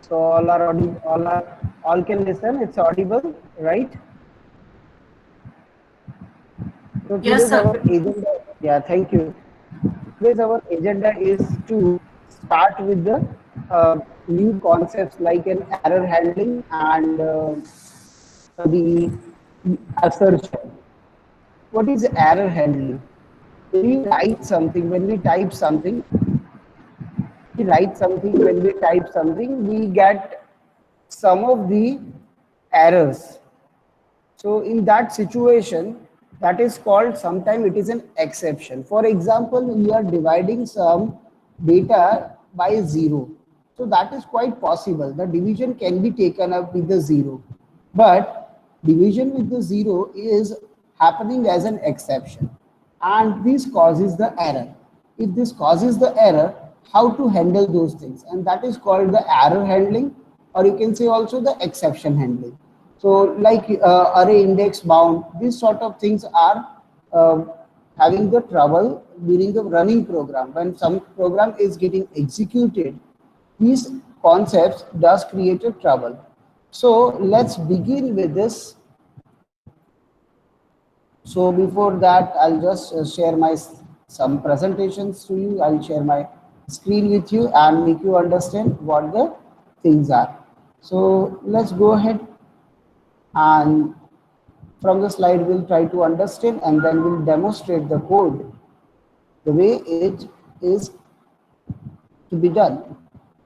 So all can listen. It's audible, right? So Yes, today's sir. our agenda. Yeah, thank you. Today's our agenda is to start with the new concepts like an error handling and the assertion. What is error handling? When we write something, when we type something, when we type something, we get some of the errors. So in that situation, that is called, sometime it is an exception. For example, we are dividing some data by zero. So that is quite possible. The division can be taken up with the zero. But division with the zero is happening as an exception. And this causes the error. If this causes the error, how to handle those things? And that is called the error handling, or you can say also the exception handling. So like array index bound, these sort of things are uh, having the trouble during the running program. When some program is getting executed, these concepts does create a trouble. So let's begin with this. So before that, I'll just share my some presentations to you. I'll share my screen with you and make you understand what the things are. So let's go ahead, and from the slide we'll try to understand, and then we'll demonstrate the code the way it is to be done.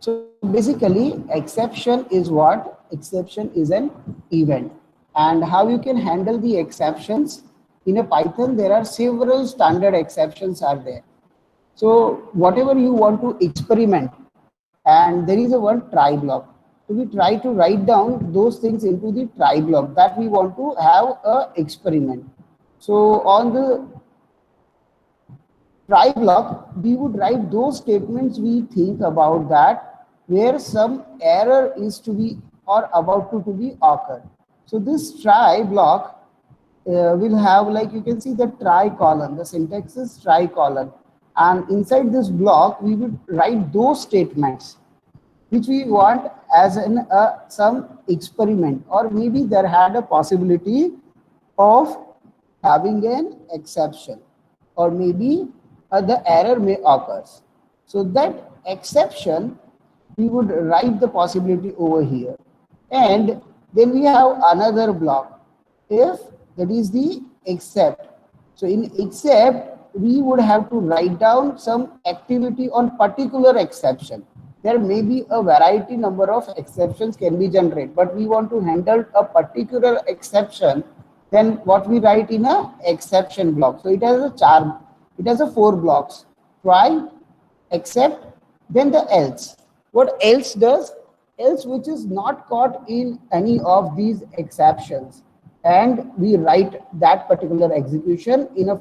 So basically, exception is what? Exception is an event. And how you can handle the exceptions in a Python, there are several standard exceptions are there. So whatever you want to experiment, and there is a one try block. So we try to write down those things into the try block that we want to have a experiment. So on the try block, we would write those statements we think about that where some error is to be or about to be occurred. So this try block will have, like you can see, the try colon. The syntax is try colon, and inside this block we would write those statements which we want as an some experiment, or maybe there had a possibility of having an exception, or maybe the error may occur. So that exception we would write the possibility over here, and then we have another block if that is the except. So in except we would have to write down some activity on particular exception. There may be a variety number of exceptions can be generated, but we want to handle a particular exception. Then what we write in a exception block? So it has a charm, it has a four blocks: try, except, then the else. What else does? Else which is not caught in any of these exceptions, and we write that particular execution in a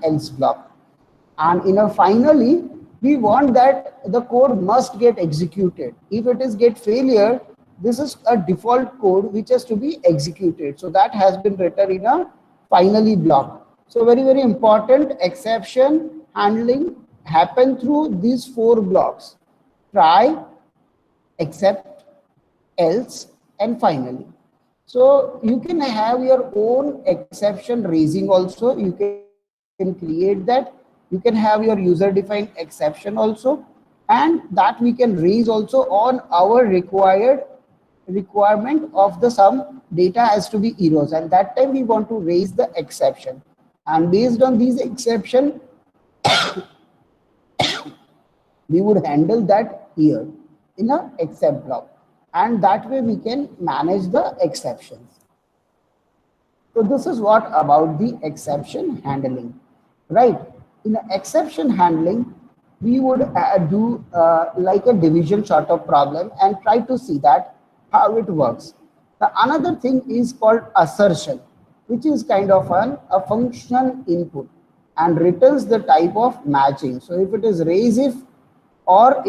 else block. And in a finally, we want that the code must get executed. If it is get failure, this is a default code which has to be executed. So that has been written in a finally block. So very important, exception handling happen through these four blocks: try, except, else, and finally. So you can have your own exception raising also. You can create that. You can have your user defined exception also, and that we can raise also on our requirement of the some data has to be zeros, and that time we want to raise the exception. And based on these exception, we would handle that here in a except block, and that way we can manage the exceptions. So this is what about the exception handling, right? In the exception handling, we would do like a division sort of problem and try to see that how it works. The another thing is called assertion, which is kind of a function input and returns the type of matching. So if it is raise if, or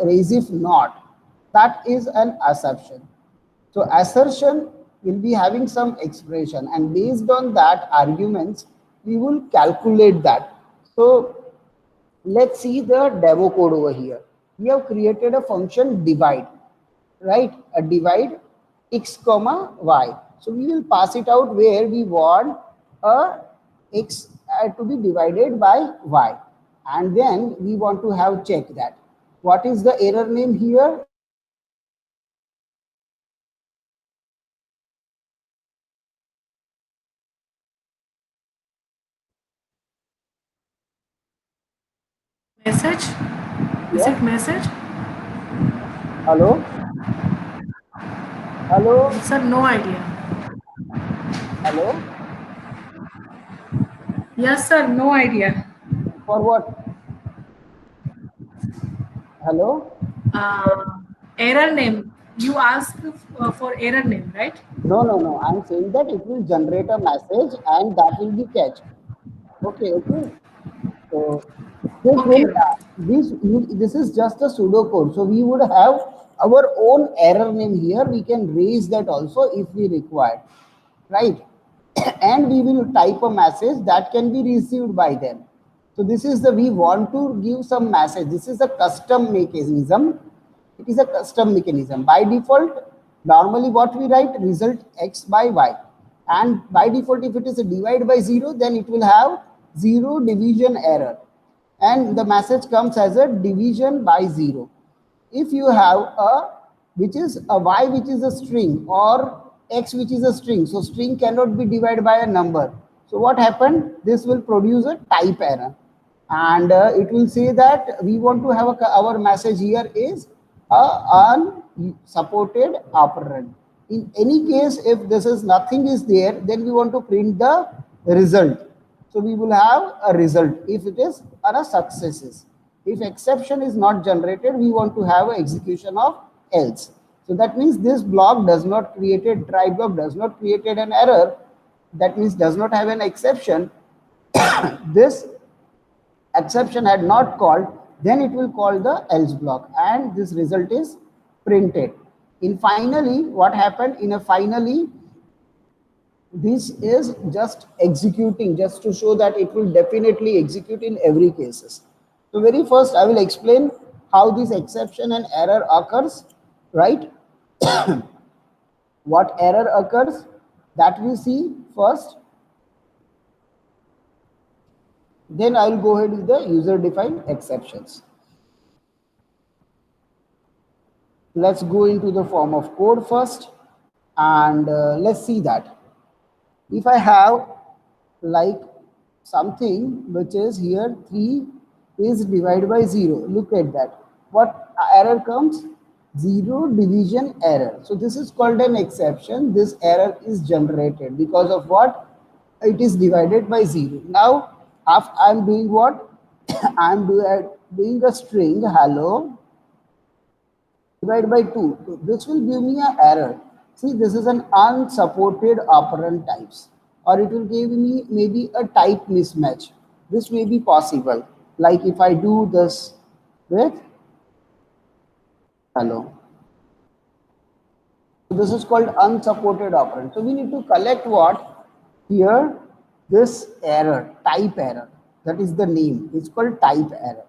raise if not, that is an assumption. So assertion will be having some expression, and based on that arguments, we will calculate that. So let's see the demo code over here. We have created a function divide. right? A divide x comma y. So we will pass it out where we want a x to be divided by y, and then we want to have check that what is the error name here. Message? Is Yeah. it message? Hello. Hello. Sir, no idea. Hello. Yes, sir, no idea. For what? Hello. Uh, Error name. You ask for error name, right? No, no, no. I'm saying that it will generate a message and that will be catch. Okay, okay. So this will Okay. this is just a pseudo code. So we would have our own error name here. We can raise that also if we require, right? And we will type a message that can be received by them. So this is the we want to give some message. This is a custom mechanism. It is a custom mechanism. By default, normally what we write result x by y. And by default, if it is a divide by 0, then it will have 0 division error. And the message comes as a division by 0. If you have a which is a y which is a string or x which is a string, so string cannot be divided by a number. So what happened, this will produce a type error, and it will say that we want to have our message here is a unsupported operand. In any case, if this is nothing is there, then we want to print the result. So we will have a result if it is a successes. If exception is not generated, we want to have an execution of else. So that means this block does not created, try block does not created an error. That means does not have an exception. This exception had not called, then it will call the else block and this result is printed. In finally, what happened in a finally, this is just executing just to show that it will definitely execute in every cases. So very first I will explain how this exception and error occurs, right? What error occurs that we see first, then I will go ahead with the user defined exceptions. Let's go into the form of code first, and let's see that if I have like something which is here 3 is divided by 0, look at that, what error comes, 0 division error. So this is called an exception. This error is generated because of what, it is divided by 0. Now if I'm doing what, I'm doing a string hello divide by 2. So this will give me an error. See, this is an unsupported operand types, or it will give me maybe a type mismatch. This may be possible. Like if I do this with hello. So this is called unsupported operand. So we need to collect what here, this error, type error. That is the name. It's called type error.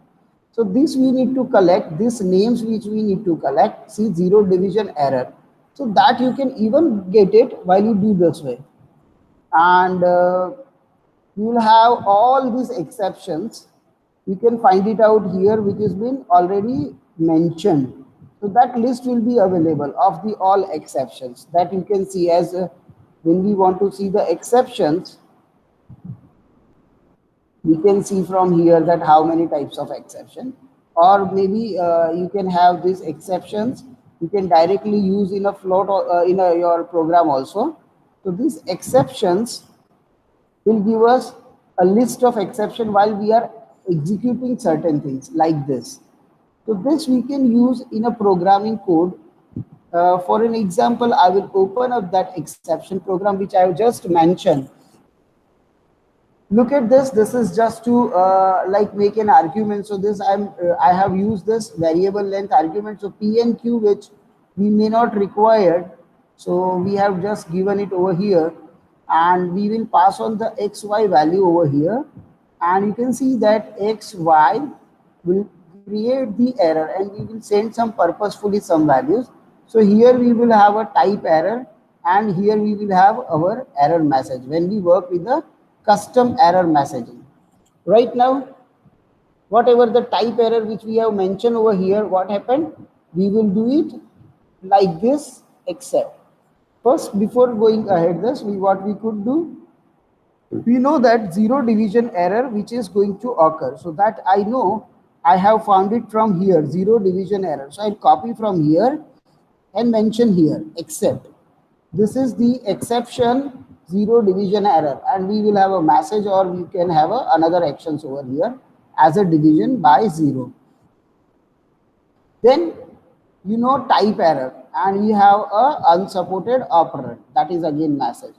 So this we need to collect, these names which we need to collect, see 0 division error. So that you can even get it while you do this way. And you will have all these exceptions. You can find it out here which has been already mentioned. So that list will be available of the all exceptions that you can see as when we want to see the exceptions, we can see from here that how many types of exception, or maybe you can have these exceptions you can directly use in a float or your program also. So these exceptions will give us a list of exception while we are executing certain things like this. So this we can use in a programming code. For an example, I will open up that exception program which I have just mentioned. Look at this. This is just to like make an argument. So this I have used this variable length argument. So p and q which we may not require, so we have just given it over here, and we will pass on the xy value over here, and you can see that xy will create the error, and we will send some purposefully some values. So here we will have a type error, and here we will have our error message when we work with the custom error messaging. Right now, whatever the type error which we have mentioned over here, what happened? We will do it like this, except. First, before going ahead, this what we could do, we know that zero division error which is going to occur. So that I know I have found it from here, zero division error. So I'll copy from here and mention here, except. This is the exception, zero division error, and we will have a message, or we can have another actions over here as a division by zero. Then you know type error, and we have a unsupported operand, that is again message.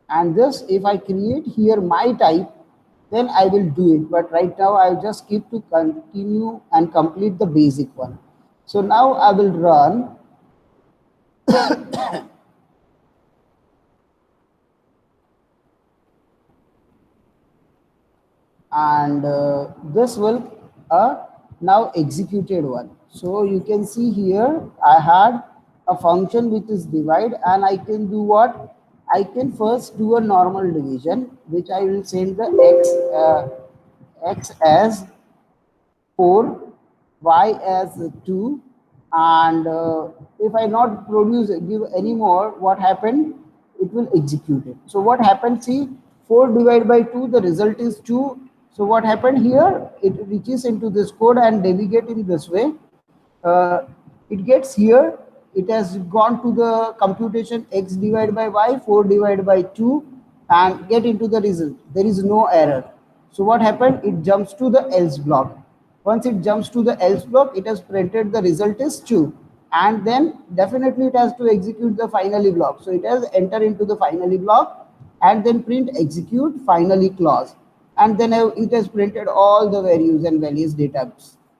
And this, if I create here my type, then I will do it. But right now I'll just keep to continue and complete the basic one. So now I will run and this will now executed one. So you can see here I had a function which is divide, and I can do what? I can first do a normal division, which I will send the x as 4, y as 2, and if I not produce give any more, what happened? It will execute it. So what happened? See, 4 divided by 2, the result is 2. So what happened here? It reaches into this code and navigate in this way. It gets here. It has gone to the computation x divided by y, 4 divided by 2, and get into the result. There is no error. So what happened? It jumps to the else block. Once it jumps to the else block, it has printed the result is 2. And then definitely it has to execute the finally block. So it has enter into the finally block and then print execute finally clause. And then it has printed all the values and values data.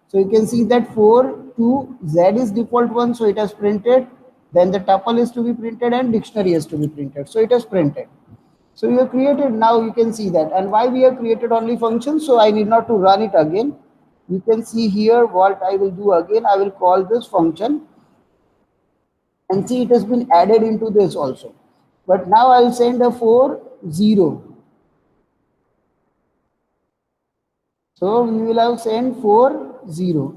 So you can see that 4 to Z is default one. So it has printed. Then the tuple is to be printed and dictionary is to be printed. So it has printed. So you have created, now you can see that. And why we have created only functions? So I need not to run it again. You can see here what I will do again. I will call this function and see it has been added into this also. But now I will send a 4 0. So we will have sent 4 0.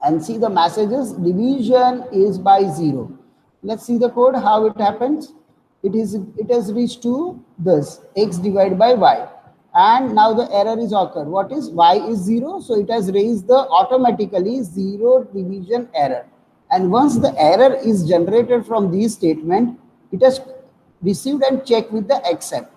And see the messages, division is by 0. Let's see the code, how it happens. It has reached to this x divided by y, and now the error is occurred. What is y is 0, so it has raised the automatically 0 division error. And once the error is generated from this statement, it has received and checked with the except,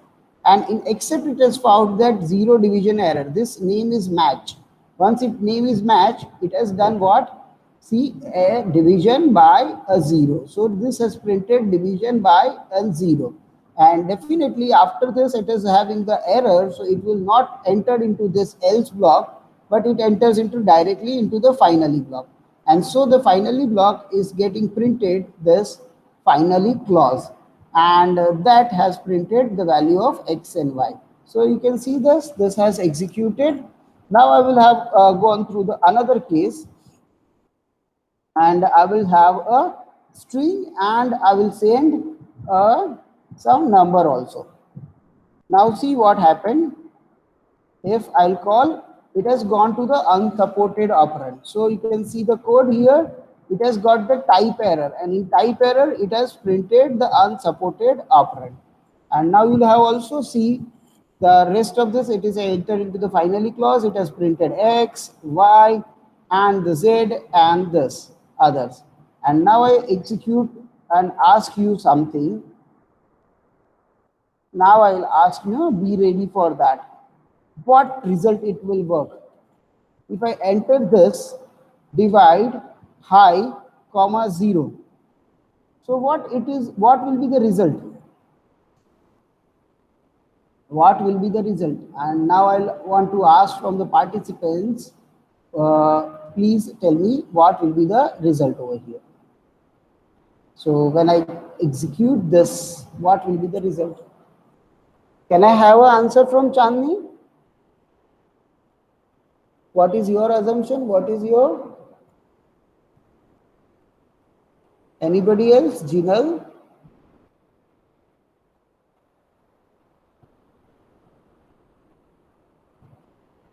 and in except it has found that 0 division error. This name is match. Once its name is match, it has done what? See, a division by a 0. So this has printed division by a 0. And definitely after this, it is having the error. So it will not enter into this else block, but it enters into directly into the finally block. And so the finally block is getting printed this finally clause. And that has printed the value of x and y. So you can see this has executed. Now I will have gone through the another case, and I will have a string and I will send some number also. Now see what happened. If I'll call, it has gone to the unsupported operand. So you can see the code here. It has got the type error, and in type error, it has printed the unsupported operand. And now you'll have also see the rest of this. It is entered into the finally clause. It has printed x, y, and the z and this others. And now I execute and ask you something. Now I will ask you, be ready for that. What result it will work? If I enter this divide high comma 0. So what will be the result? What will be the result? And now I want to ask from the participants, please tell me what will be the result over here. So when I execute this, what will be the result? Can I have an answer from Chandni? What is your assumption? What is your? Anybody else? Jinal?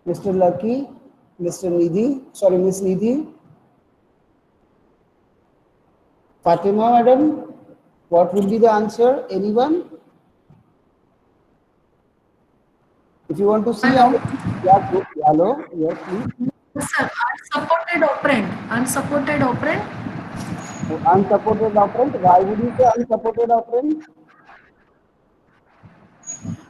Mr. Lucky? Mr. Nidhi? Sorry, Miss Nidhi? Fatima, madam? What would be the answer? Anyone? If you want to see Hello. our, yeah, good. Hello, yes, please. Yes, sir. Unsupported operand. Unsupported operand. Unsupported operand. Why would you say unsupported operand?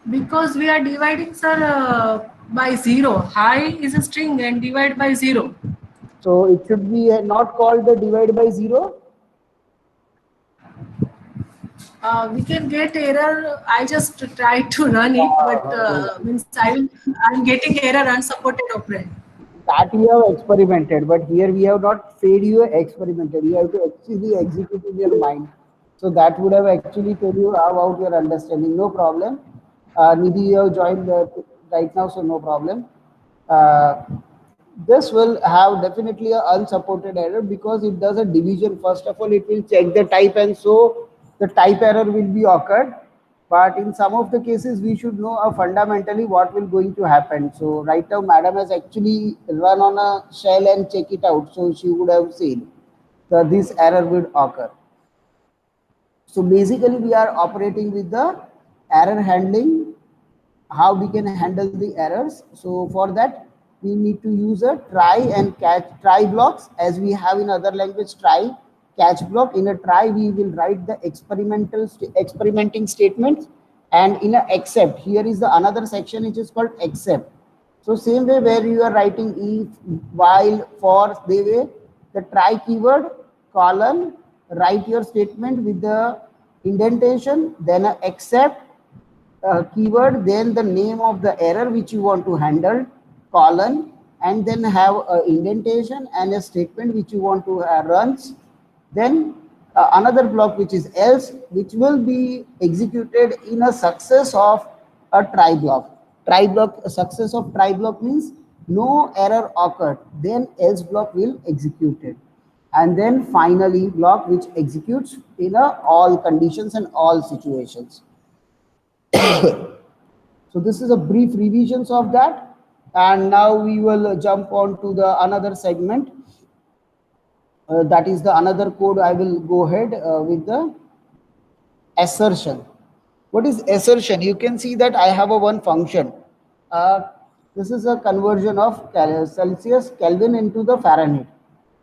Because we are dividing, sir, by 0. High is a string and divide by 0. So it should be not called the divide by zero. We can get error. I just tried to run it, but means I'm getting error unsupported operand. That you have experimented, but here we have not said you experimented. You have to actually execute in your mind. So that would have actually told you about your understanding. No problem. Nidhi, you have joined right now, so no problem. Uh, this will have definitely a unsupported error because it does a division. First of all, it will check the type, and so the type error will be occurred. But in some of the cases, we should know fundamentally what will going to happen. So right now, madam has actually run on a shell and check it out. So she would have seen that this error will occur. So basically, we are operating with the error handling, how we can handle the errors. So for that, we need to use a try and catch try blocks, as we have in other language try catch block. In a try, we will write the experimenting statements, and in a except, here is the another section which is called except. So same way where you are writing if, while, for, they way, the try keyword, colon, write your statement with the indentation, then a except keyword, then the name of the error which you want to handle, colon, and then have a indentation and a statement which you want to runs. Then another block which is else, which will be executed in a success of a try block. Try block, success of try block means no error occurred, then else block will execute it. And then finally block which executes in all conditions and all situations. So this is a brief revisions of that, and now we will jump on to the another segment. That is the another code. I will go ahead with the assertion. What is assertion? You can see that I have a one function. Uh, this is a conversion of Celsius Kelvin into the Fahrenheit.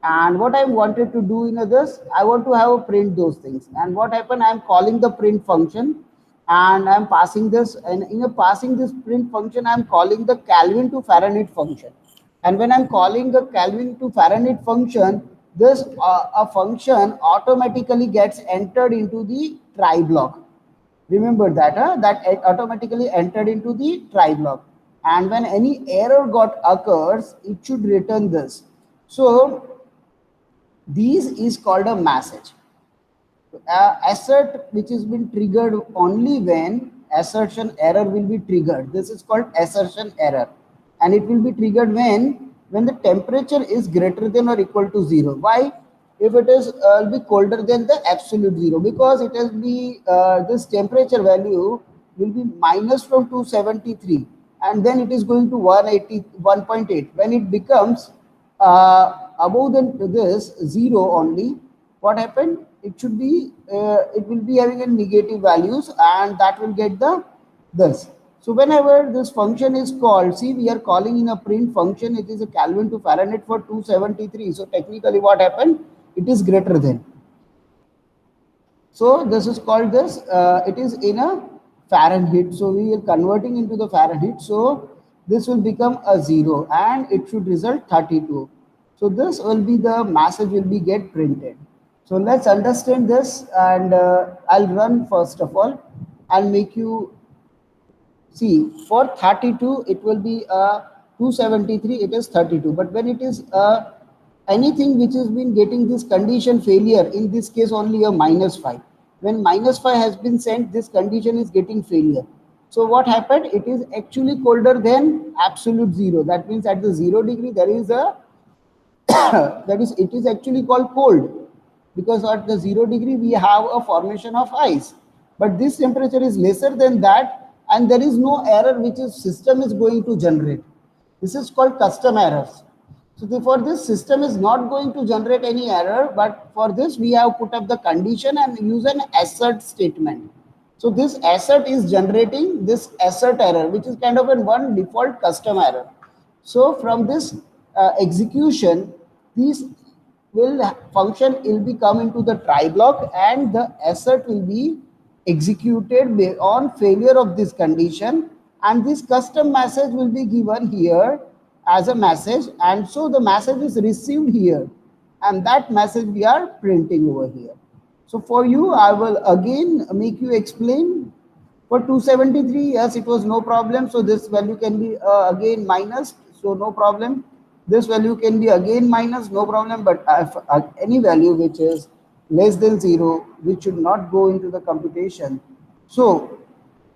And what I wanted to do in this, I want to have a print those things. And what happened? I am calling the print function, and I am passing this. And in a passing this print function, I am calling the Kelvin to Fahrenheit function. And when I'm calling the Kelvin to Fahrenheit function, this a function automatically gets entered into the try block. Remember that, that it automatically entered into the try block. And when any error got occurs, it should return this. So this is called a message. Assert which has been triggered only when assertion error will be triggered. This is called assertion error, and it will be triggered when the temperature is greater than or equal to 0. Why? If it is be colder than the absolute 0, because it has be this temperature value will be minus from 273, and then it is going to 180 1.8. When it becomes above this 0 only, what happened? It should be it will be having a negative values, and that will get the this. So whenever this function is called, see, we are calling in a print function, it is a Kelvin to Fahrenheit for 273. So technically what happened? It is greater than. So this is called this, it is in a Fahrenheit. So we are converting into the Fahrenheit. So this will become a 0 and it should result 32. So this will be the message will be get printed. So let's understand this, and I'll run first of all. I'll make you see for 32, it will be 273, it is 32. But when it is anything which has been getting this condition failure, in this case only a -5. When -5 has been sent, this condition is getting failure. So what happened? It is actually colder than absolute 0. That means at the 0 degree, there is a that is, it is actually called cold. because at the 0 degree we have a formation of ice, but this temperature is lesser than that, and there is no error which is system is going to generate. This is called custom errors. So therefore this system is not going to generate any error, but for this we have put up the condition and use an assert statement. So this assert is generating this assert error, which is kind of a one default custom error. So from this execution, this function will be come into the try block, and the assert will be executed on failure of this condition, and this custom message will be given here as a message, and so the message is received here, and that message we are printing over here. So for you, I will again make you explain. For 273, yes, it was no problem. So this value can be again minus, so no problem. This value can be again minus, no problem. But if any value which is less than 0, which should not go into the computation. So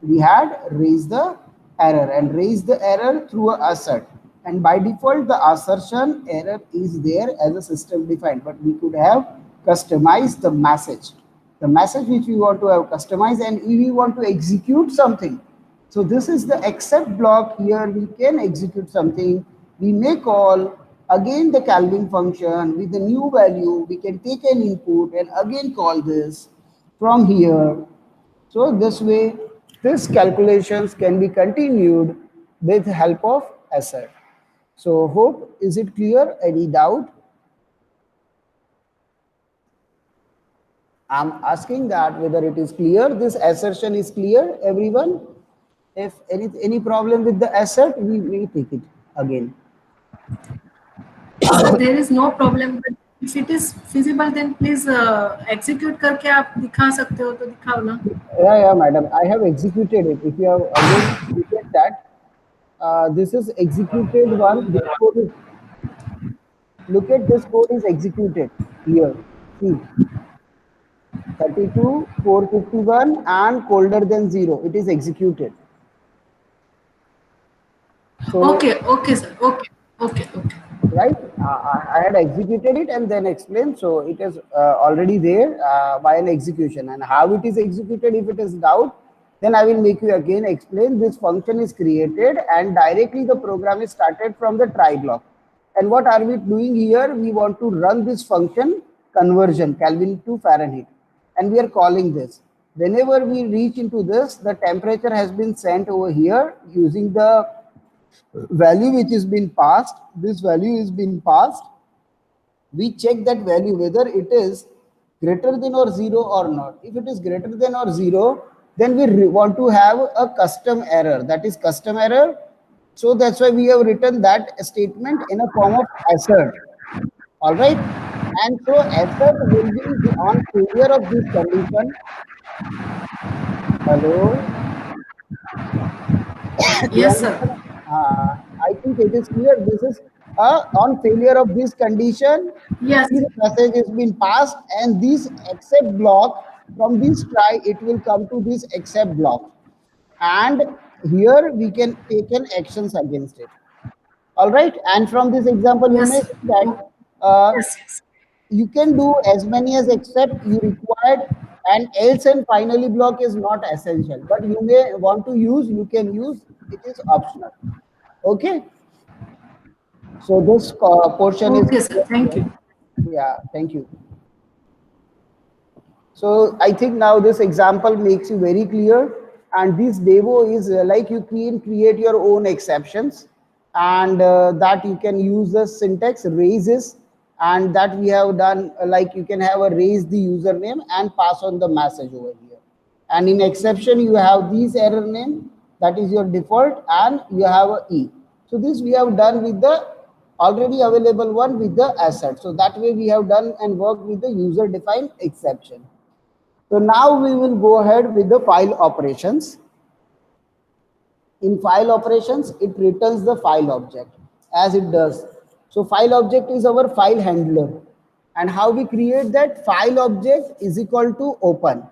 we had raised the error and raised the error through a assert. And by default, the assertion error is there as a system defined, but we could have customized the message which we want to have customized, and if we want to execute something. So this is the except block. Here we can execute something. We may call again the Calvin function with the new value. We can take an input and again call this from here. So this way, this calculations can be continued with help of assert. So hope, is it clear? Any doubt? I'm asking that whether it is clear. This assertion is clear, everyone? If any problem with the assert, we may take it again. There is no problem, but if it is feasible, then please execute करके आप दिखा सकते हो तो दिखाओ ना. Yeah, madam. I have executed it. If you have again look at that, this is executed one. This code is, look at this code is executed here. See, 32, 451, and colder than 0. It is executed. So, Okay, sir. Okay. Right, I had executed it and then explained. So it is already there by an execution, and how it is executed. If it is doubt, then I will make you again explain. This function is created and directly the program is started from the try block. And what are we doing here? We want to run this function conversion Kelvin to Fahrenheit, and we are calling this. Whenever we reach into this, the temperature has been sent over here using the value which is been passed. This value is been passed. We check that value whether it is greater than or 0 or not. If it is greater than or 0, then we want to have a custom error, that is custom error. So that's why we have written that statement in a form of assert. All right, and so assert will be on failure of this condition. Hello. Yes, sir. I think it is clear. This is on failure of this condition. Yes. This message has been passed, and this except block, from this try, it will come to this except block, and here we can take an actions against it. All right, and from this example, you may see that Yes. you can do as many as except you required, and else and finally block is not essential, but you may want to use, you can use, it is optional. Okay, so this portion is Okay, sir. Thank you. Yeah, thank you. So I think now this example makes you very clear, and this demo is like you can create your own exceptions, and that you can use the syntax raises, and that we have done like you can have a raise the username and pass on the message over here. And in exception, you have these error name, that is your default, and you have a E. So this we have done with the already available one with the assert. So that way we have done and worked with the user defined exception. So now we will go ahead with the file operations. In file operations, it returns the file object as it does. So file object is our file handler, and how we create that file object is equal to open.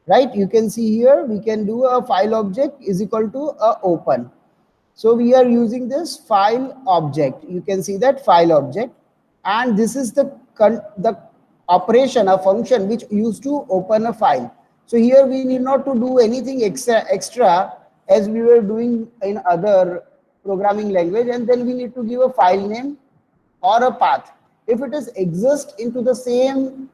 Right, you can see here we can do a file object is equal to a open. So we are using this file object. You can see that file object, and this is the operation, a function which used to open a file. So here we need not to do anything extra as we were doing in other programming language, and then we need to give a file name or a path. If it is exist into the same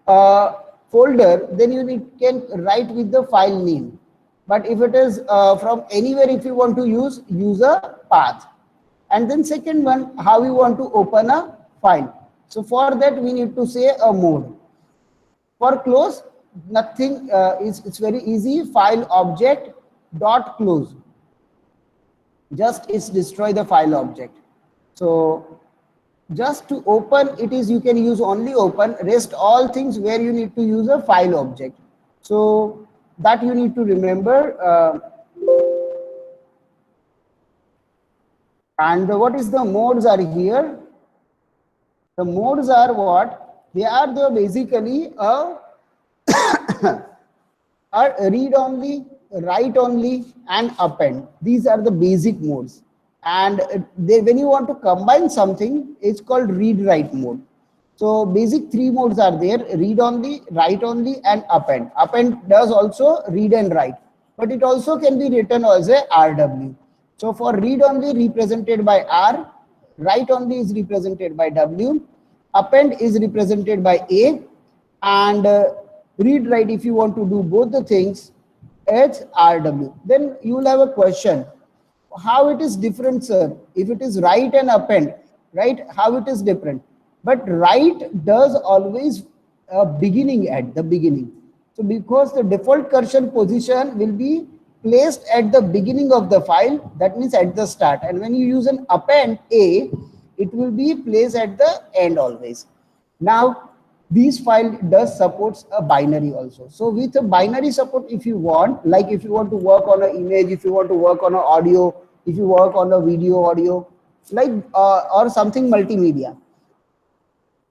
folder, then you can write with the file name. But if it is from anywhere, if you want to use a path. And then second one, how you want to open a file. So for that we need to say a mode. For close, nothing, it's very easy. File object dot close. Just is destroy the file object. So just to open it is, you can use only open. Rest all things where you need to use a file object. So that you need to remember. And what is the modes are here? The modes are what? They are the basically a read only, write only, and append. These are the basic modes. And when you want to combine something, it's called read-write mode. So basic three modes are there: read only, write only, and append. Append does also read and write, but it also can be written as a RW. So for read only represented by R, write only is represented by W, append is represented by A, and read write, if you want to do both the things, it's RW. Then you will have a question, how it is different, sir? If it is write and append, right, how it is different? But write does always a beginning at the beginning. So because the default cursor position will be placed at the beginning of the file, that means at the start. And when you use an append A, it will be placed at the end always. Now, this file does supports a binary also. So with a binary support, if you want, like if you want to work on an image, if you want to work on an audio, if you work on a video audio, like or something multimedia,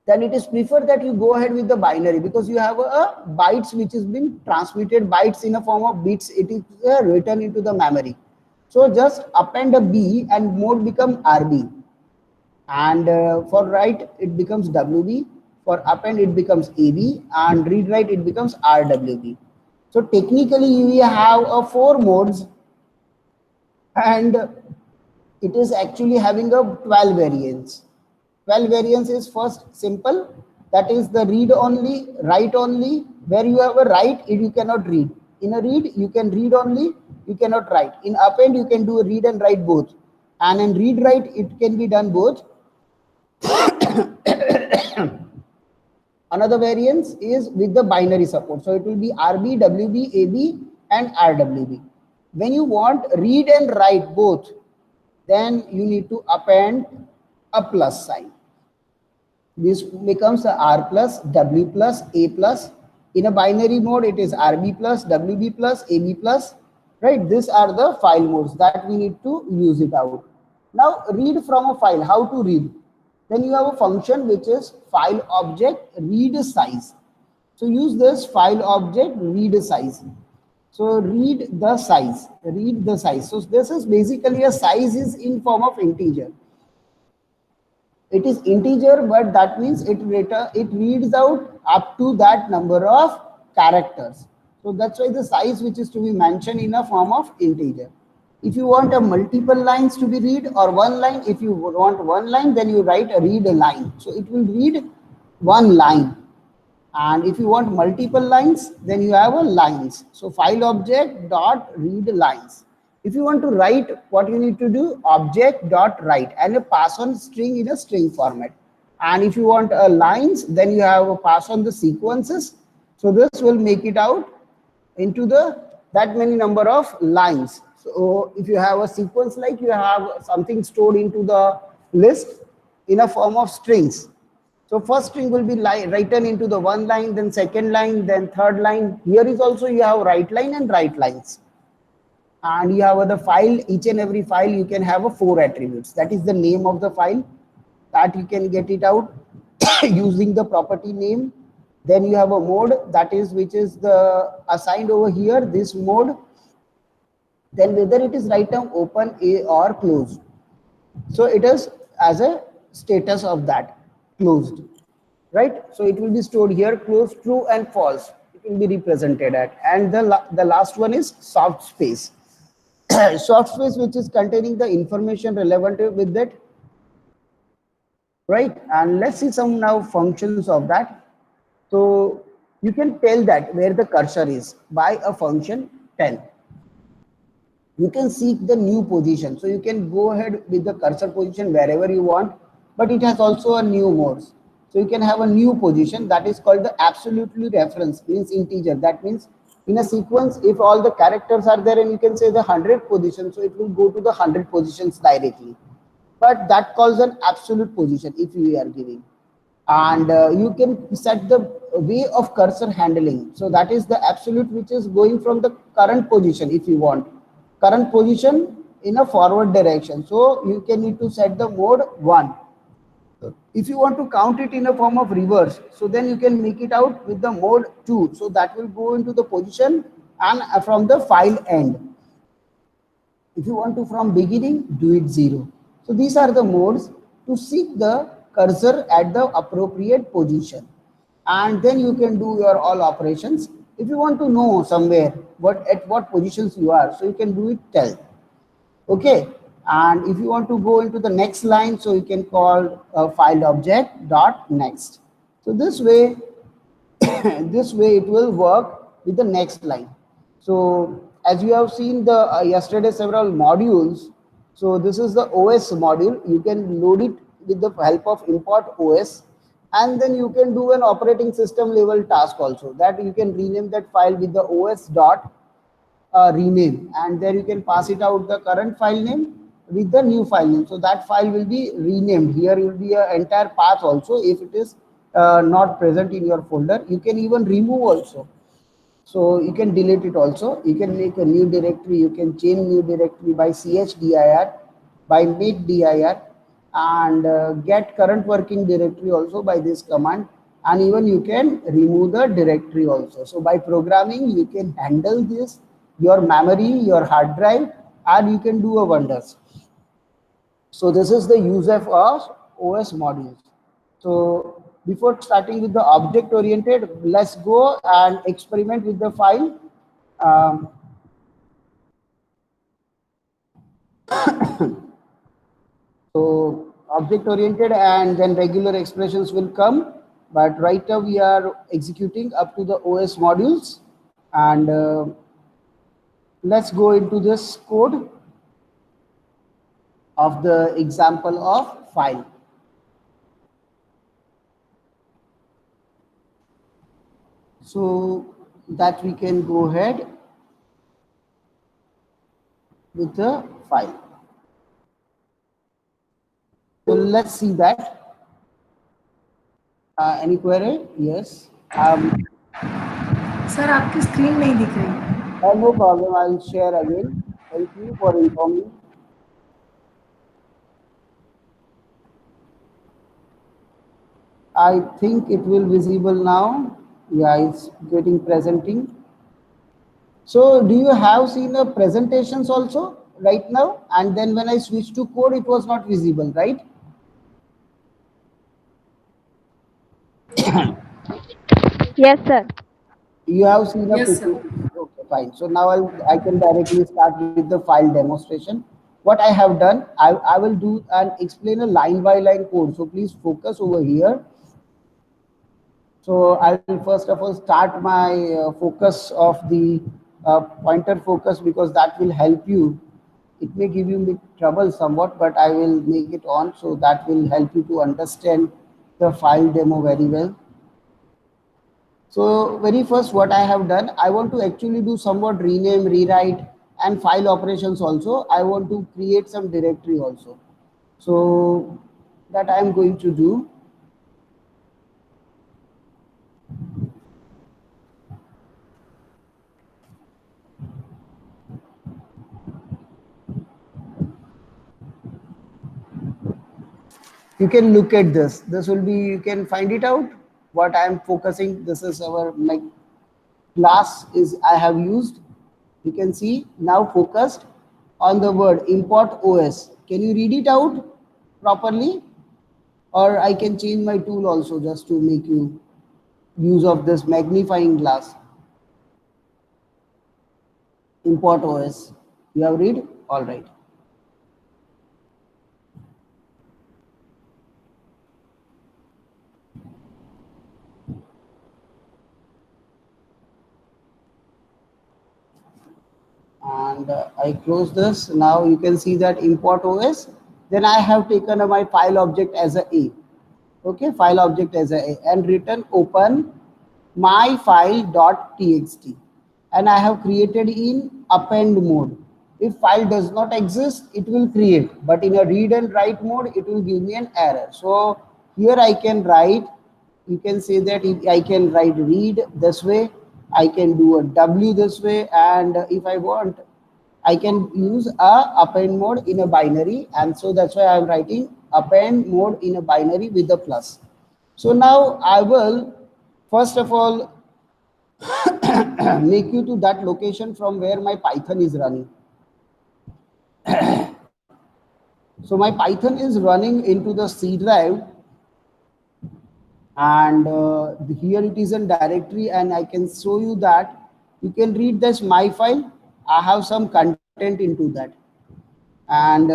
then it is preferred that you go ahead with the binary, because you have a bytes which has been transmitted, bytes in a form of bits, it is written into the memory. So just append a B and mode become RB, and for write it becomes WB, for append it becomes AB, and read write it becomes RWB. So technically we have 4 modes, and it is actually having a 12 variants. 12 variants is first simple, that is the read only, write only. Where you have a write, you cannot read. In a read, you can read only, you cannot write. In append, you can do a read and write both. And in read write, it can be done both. Another variance is with the binary support. So it will be RB, WB, AB, and RWB. When you want read and write both, then you need to append a plus sign. This becomes a R plus, W plus, A plus. In a binary mode, it is RB plus, WB plus, AB plus, right? These are the file modes that we need to use it out. Now read from a file, how to read? Then you have a function which is file object read size. So use this file object read size. So read the size, read the size. So this is basically a size is in form of integer. It is integer, but that means it reads out up to that number of characters. So that's why the size which is to be mentioned in a form of integer. If you want a multiple lines to be read or one line, if you want one line, then you write a read a line. So it will read one line. And if you want multiple lines, then you have a lines. So file object dot read lines. If you want to write, what you need to do, object dot write, and a pass on string in a string format. And if you want lines, then you have a pass on the sequences. So this will make it out into that many number of lines. So if you have a sequence, like you have something stored into the list in a form of strings. So first string will be written into the one line, then second line, then third line. Here is also you have write line and write lines. And you have the file, each and every file you can have 4 attributes. That is the name of the file, that you can get it out using the property name. Then you have a mode, that is which is the assigned over here, this mode. Then whether it is right now open, A, or closed. So it is as a status of that, closed, right? So it will be stored here, close, true and false. It will be represented at. And the last one is soft space. Soft space, which is containing the information relevant with that, right? And let's see some now functions of that. So you can tell that where the cursor is by a function tell. You can seek the new position. So you can go ahead with the cursor position wherever you want, but it has also a new modes. So you can have a new position that is called the absolutely reference, means integer. That means in a sequence, if all the characters are there and you can say the 100 position, so it will go to the 100 positions directly. But that calls an absolute position if you are giving. And you can set the way of cursor handling. So that is the absolute, which is going from the current position if you want. Current position in a forward direction. So you can need to set the mode 1. If you want to count it in a form of reverse, so then you can make it out with the mode 2. So that will go into the position and from the file end. If you want to from beginning, do it 0. So these are the modes to seek the cursor at the appropriate position. And then you can do your all operations. If you want to know somewhere at what positions you are, so you can do it tell. Okay. And if you want to go into the next line, so you can call file object dot next. So this way, this way it will work with the next line. So as you have seen the yesterday several modules, so this is the OS module. You can load it with the help of import OS, and then you can do an operating system level task also, that you can rename that file with the OS dot rename, and there you can pass it out the current file name with the new file name. So that file will be renamed. Here will be an entire path also if it is not present in your folder. You can even remove also. So you can delete it also. You can make a new directory. You can change new directory by chdir, by make dir, and get current working directory also by this command. And even you can remove the directory also. So by programming, you can handle this, your memory, your hard drive, and you can do a wonders. So this is the use of OS modules. So before starting with the object oriented, let's go and experiment with the file. So object oriented and then regular expressions will come. But right now we are executing up to the OS modules, and let's go into this code of the example of file. So that we can go ahead with the file. So let's see that. Any query? Yes. Sir आपकी screen नहीं दिख रही. No problem. I'll share again. Thank you for informing. I think it will visible now. Yeah, it's getting presenting. So do you have seen the presentations also right now? And then when I switched to code, it was not visible, right? Yes, sir. You have seen a Yes, sir. Okay, fine. So now I can directly start with the file demonstration. What I have done, I will do and explain a line by line code. So please focus over here. So I will first of all start my focus of the pointer focus, because that will help you. It may give you trouble somewhat, but I will make it on, so that will help you to understand the file demo very well. So very first what I have done, I want to actually do somewhat rename, rewrite and file operations also. I want to create some directory also. So that I am going to do. You can look at this. This will be, you can find it out what I am focusing. This is my class is I have used. You can see now focused on the word import OS. Can you read it out properly? or I can change my tool also just to make you use of this magnifying glass. Import OS. You have read? All right. And I close this. Now you can see that import OS. Then I have taken my file object as a. Okay, file object as a and written open my file.txt, and I have created in append mode. If file does not exist, it will create, but in a read and write mode, it will give me an error. So here I can write, you can say that I can write read this way, I can do a W this way, and if I want, I can use a append mode in a binary, and so that's why I'm writing append mode in a binary with a plus. So now I will first of all make you to that location from where my Python is running. So my Python is running into the C drive, and here it is in directory, and I can show you that you can read this my file. I have some content into that, and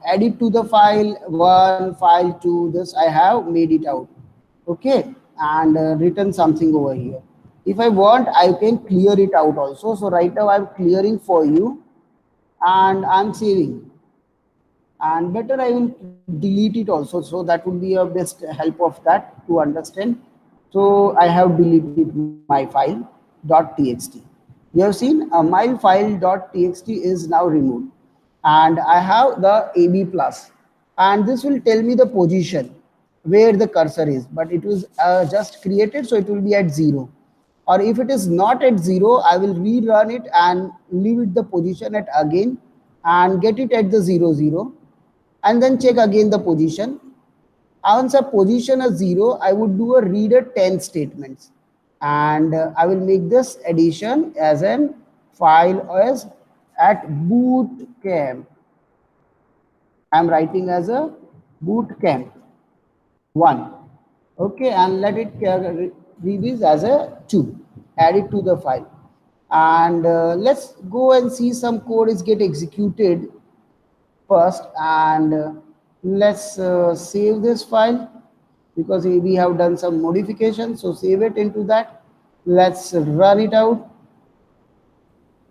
add it to the file 1, file 2. This I have made it out, okay, and written something over here. If I want, I can clear it out also. So right now I'm clearing for you, and I'm saving, and better I will delete it also, so that would be a best help of that to understand. So I have deleted my file .txt. You have seen my file .txt is now removed, and I have the AB plus, and this will tell me the position where the cursor is, but it was just created, so it will be at 0. Or if it is not at 0, I will rerun it and leave it the position at again and get it at the 0, 0, and then check again the position. Once a position is 0, I would do a reader 10 statements, and I will make this addition as an file as at bootcamp. I'm writing as a bootcamp 1. Okay, and let it read this as a 2. Add it to the file, and let's go and see some code is get executed first, and let's save this file because we have done some modifications. So save it into that. Let's run it out,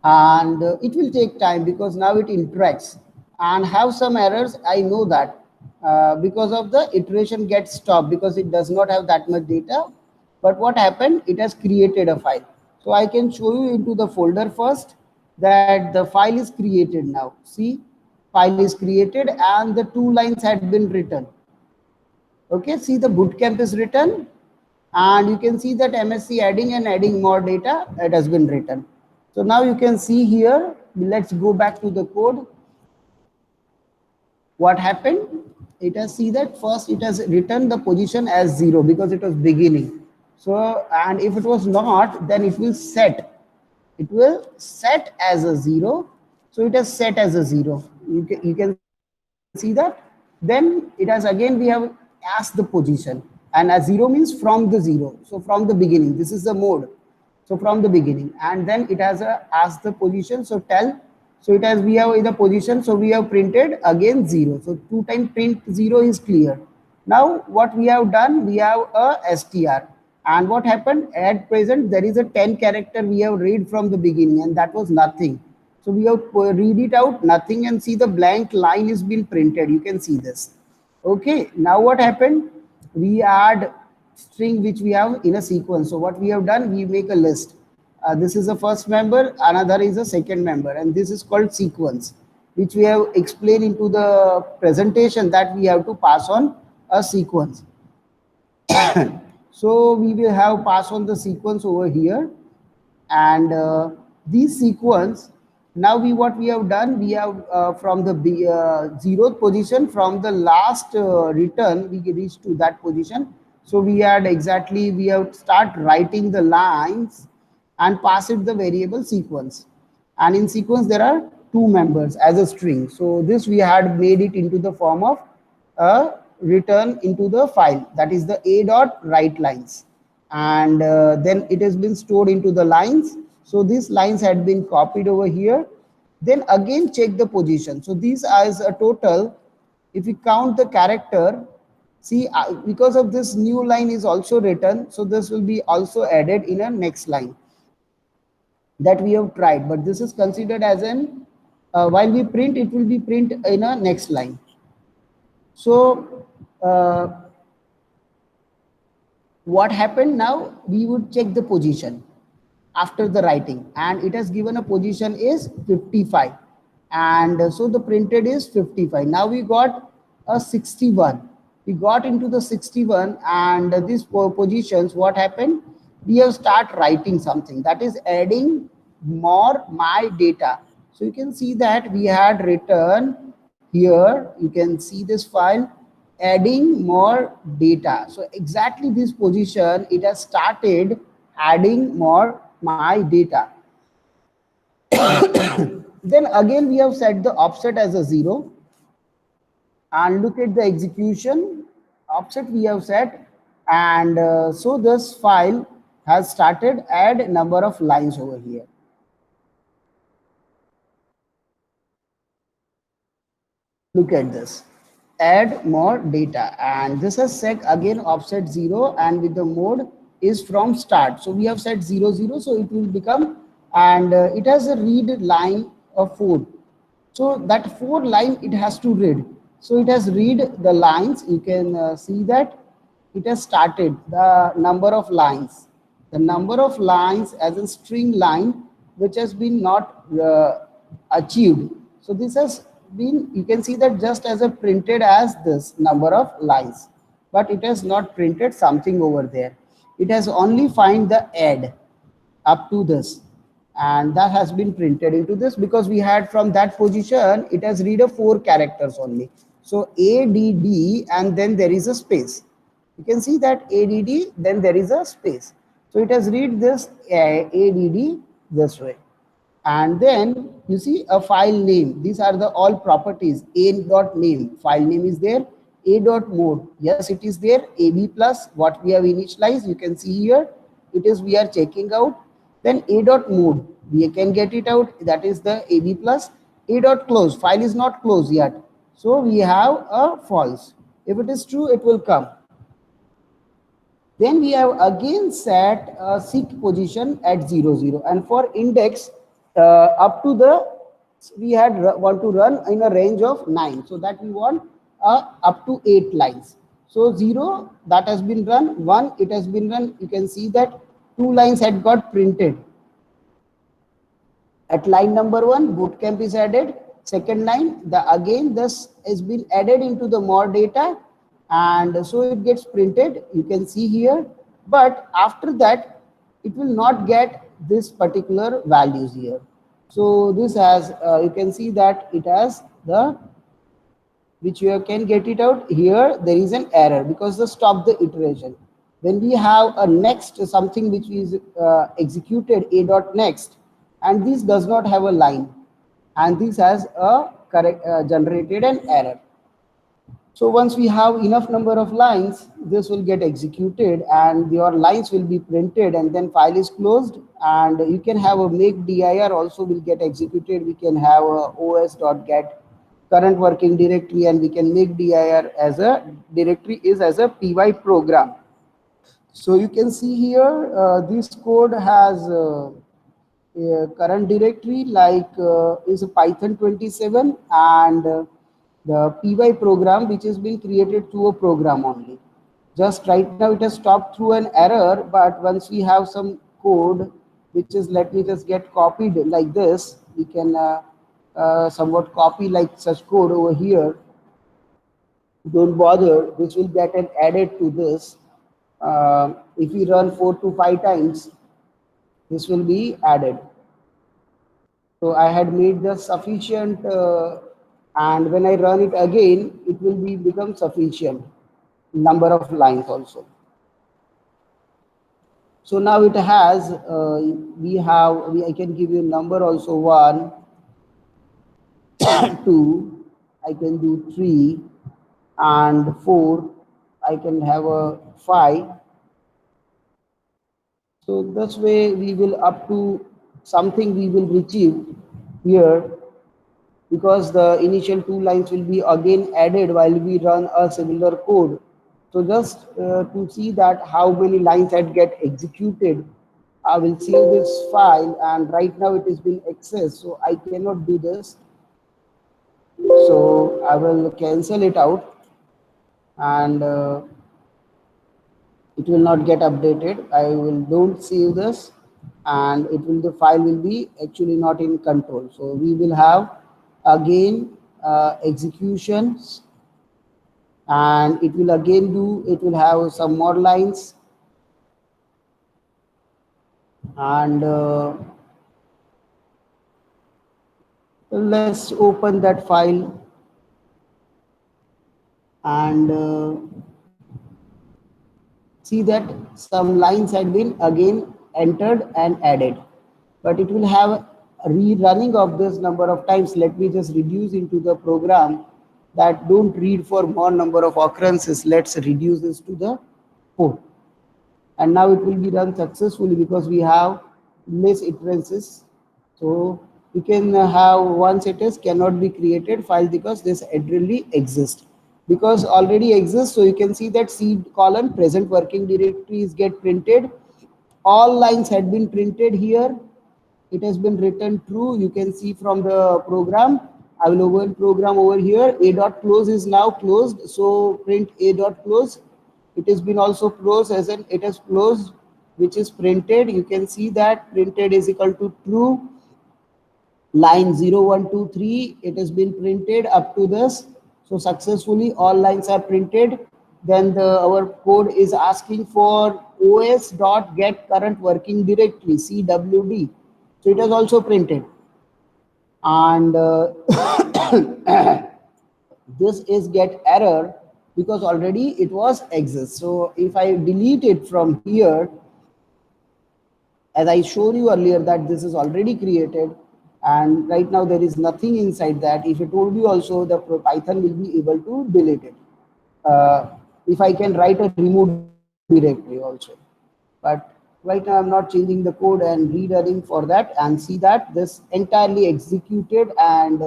and it will take time because now it interacts and have some errors. I know that because of the iteration gets stopped because it does not have that much data. But what happened, it has created a file. So I can show you into the folder first that the file is created now. See, file is created and the 2 lines had been written. Okay, see the bootcamp is written, and you can see that MSc adding and adding more data, it has been written. So now you can see here, let's go back to the code. What happened? It has see that first it has written the position as 0 because it was beginning. So, and if it was not, then it will set. It will set as a 0. So it has set as a 0. You can see that. Then it has again, we have asked the position, and as 0 means from the 0. So from the beginning, this is the mode. So from the beginning, and then it has asked the position. So tell. So it has, we have in the position. So we have printed again 0. So 2 times print 0 is clear. Now what we have done, we have a str. And what happened at present, there is a 10 character we have read from the beginning, and that was nothing. So we have read it out nothing, and see the blank line is been printed. You can see this. Okay, now what happened, we add string which we have in a sequence. So what we have done, we make a list. This is the first member, another is a second member, and this is called sequence, which we have explained into the presentation that we have to pass on a sequence. So we will have pass on the sequence over here, and this sequence, now what we have done, we have from the 0th position, from the last return, we reach to that position. So we had exactly, we have start writing the lines and pass it the variable sequence, and in sequence there are 2 members as a string. So this we had made it into the form of a return into the file, that is the a dot write lines, and then it has been stored into the lines. So these lines had been copied over here. Then again check the position. So these as a total, if we count the character, see, because of this new line is also written, so this will be also added in a next line that we have tried, but this is considered as an while we print, it will be print in a next line. So what happened now, we would check the position after the writing, and it has given a position is 55, and so the printed is 55. Now we got a 61, we got into the 61, and these positions, what happened, we have start writing something, that is adding more my data. So you can see that we had written here, you can see this file, adding more data. So exactly this position, it has started adding more my data. Then again we have set the offset as a 0, and look at the execution, offset we have set, and so this file has started add number of lines over here. Look at this, add more data, and this has set again offset 0, and with the mode is from start. So we have set 0 0, so it will become, and it has a read line of 4. So that 4 line it has to read. So it has read the lines. You can see that it has started the number of lines. The number of lines as a string line which has been not achieved. So this has been, you can see that just as a printed as this number of lines, but it has not printed something over there. It has only find the add up to this, and that has been printed into this, because we had from that position it has read a 4 characters only. So ADD, and then there is a space. You can see that ADD, then there is a space. So it has read this ADD this way. And then you see a file name. These are the all properties. A.name, file name is there. A.mode, yes, it is there. AB plus, what we have initialized, you can see here, it is we are checking out. Then A.mode, we can get it out, that is the AB plus. A.close, file is not closed yet, so we have a false. If it is true, it will come. Then we have again set a seek position at 0 0, and for index up to the, we had want to run in a range of 9, so that we want up to 8 lines. So 0, that has been run, 1, it has been run. You can see that 2 lines had got printed. At line number 1, bootcamp is added. Second line, the again this has been added into the more data, and so it gets printed. You can see here, but after that it will not get this particular values here. So this has you can see that it has the, which you can get it out here, there is an error because the stop the iteration. When we have a next something which is executed a dot next, and this does not have a line, and this has a correct generated an error. So once we have enough number of lines, this will get executed and your lines will be printed, and then file is closed. And you can have a make dir also will get executed. We can have a os.get current working directory, and we can make dir as a directory is as a py program. So you can see here this code has a current directory like is a Python 27, and the py program which is being created through a program only. Just right now it has stopped through an error, but once we have some code which is, let me just get copied like this, we can somewhat copy like such code over here. Don't bother, this will get an added to this. If we run 4 to 5 times, this will be added. So I had made the sufficient and when I run it again, it will be become sufficient number of lines also. So now it has I can give you number also 1, 2, I can do 3, and 4, I can have a 5. So this way we will up to something we will retrieve here, because the initial 2 lines will be again added while we run a similar code. So just to see that how many lines that get executed, I will save this file, and right now it is being accessed, so I cannot do this. So I will cancel it out, and it will not get updated. I will don't save this, and it will, the file will be actually not in control. So we will have again executions, and it will again do, it will have some more lines, and let's open that file, and see that some lines had been again entered and added, but it will have a rerunning of this number of times. Let me just reduce into the program that don't read for more number of occurrences. Let's reduce this to the 4, and now it will be run successfully because we have less iterances. So we can have, once it is cannot be created file because this already exists, because already exists. So you can see that C colon present working directories get printed. All lines had been printed here. It has been written true. You can see from the program. I will open program over here. A dot close is now closed. So print A dot close. It has been also closed, as in it has closed, which is printed. You can see that printed is equal to true. Line 0, 1, 2, 3, it has been printed up to this. So successfully all lines are printed. Then our code is asking for os.get current working directory, CWD. So it has also printed. And this is get error because already it was exists. So if I delete it from here, as I showed you earlier that this is already created, and right now there is nothing inside that. If I told you also, the Python will be able to delete it. If I can write a remove directory also, but right now I'm not changing the code and rerunning for that, and see that this entirely executed, and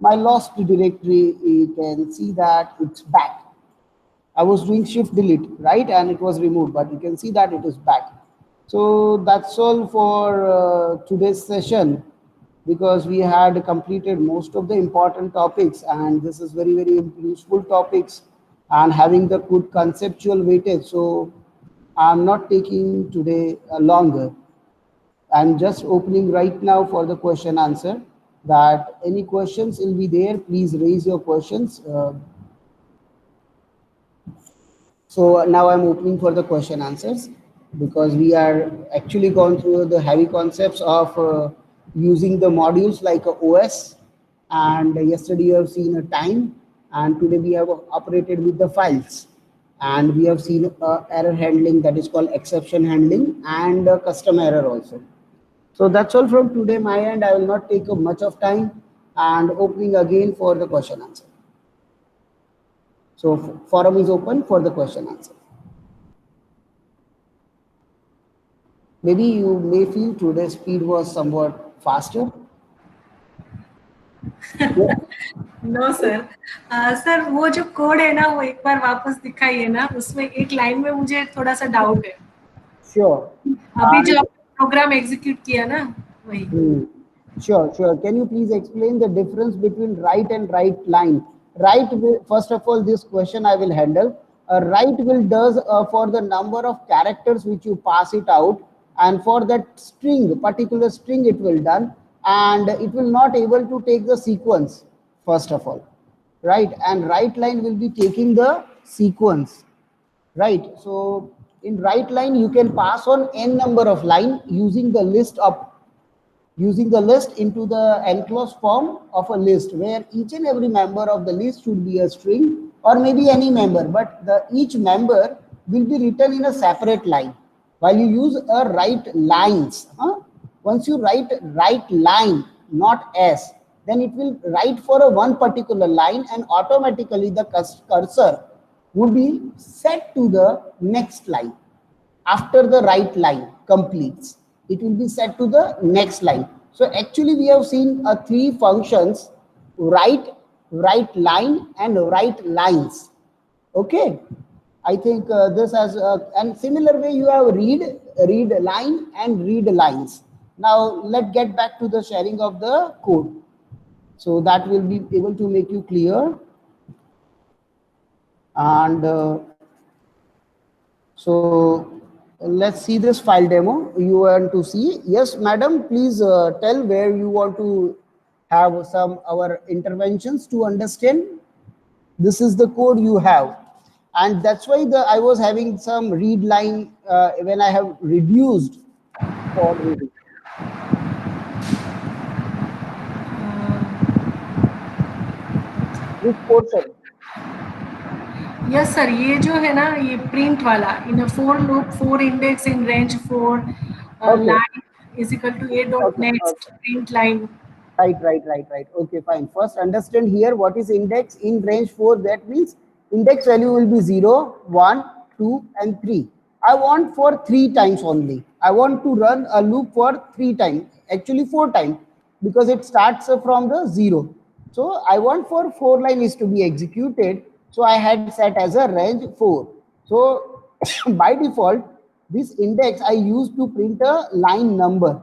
my lost directory, you can see that it's back. I was doing shift delete, right, and it was removed, but you can see that it is back. So that's all for today's session, because we had completed most of the important topics, and this is very, very useful topics and having the good conceptual weightage. So I'm not taking today longer. I'm just opening right now for the question answer. That any questions will be there, please raise your questions. So now I'm opening for the question answers, because we are actually gone through the heavy concepts of using the modules like a OS, and yesterday you have seen a time, and today we have operated with the files, and we have seen error handling, that is called exception handling, and custom error also. So that's all from today my end. I will not take up much of time, and opening again for the question answer. So forum is open for the question answer. Maybe you may feel today's speed was somewhat faster. No sir. Sir वो जो code है ना, वो एक बार वापस दिखाइए ना, उसमें एक लाइन में मुझे थोड़ा सा डाउट है. Sure. अभी जो प्रोग्राम एग्जीक्यूट किया ना, वही. Sure. Can you please explain the difference between right and right line? Right will, first of all, this question I will handle. Right will does for the number of characters which you pass it out, and for that string, particular string, it will done, and it will not able to take the sequence, first of all, right? And right line will be taking the sequence, right? So in right line you can pass on n number of line using the list into the enclosed form of a list, where each and every member of the list should be a string, or maybe any member, but each member will be written in a separate line. While you use a write lines, once you write right line, not s, then it will write for a one particular line, and automatically the cursor would be set to the next line. After the write line completes, it will be set to the next line. So actually we have seen three functions: write, write line, and write lines. Okay, I think this has and similar way you have read line and read lines. Now let's get back to the sharing of the code, so that will be able to make you clear. And so let's see this file demo you want to see. Yes, madam, please tell where you want to have some our interventions to understand. This is the code you have, and that's why I was having some read line when I have reduced for reading. Which portion? Yes sir, ये जो है ना, ये print वाला in a for loop, for index in range 4 line is equal to a dot next print line. Right. Okay, fine. First understand here what is index in range 4. That means index value will be 0, 1, 2, and 3. I want for 3 times only. I want to run a loop for 3 times, actually 4 times, because it starts from the 0. So I want for 4 lines to be executed. So I had set as a range 4. So by default, this index I used to print a line number.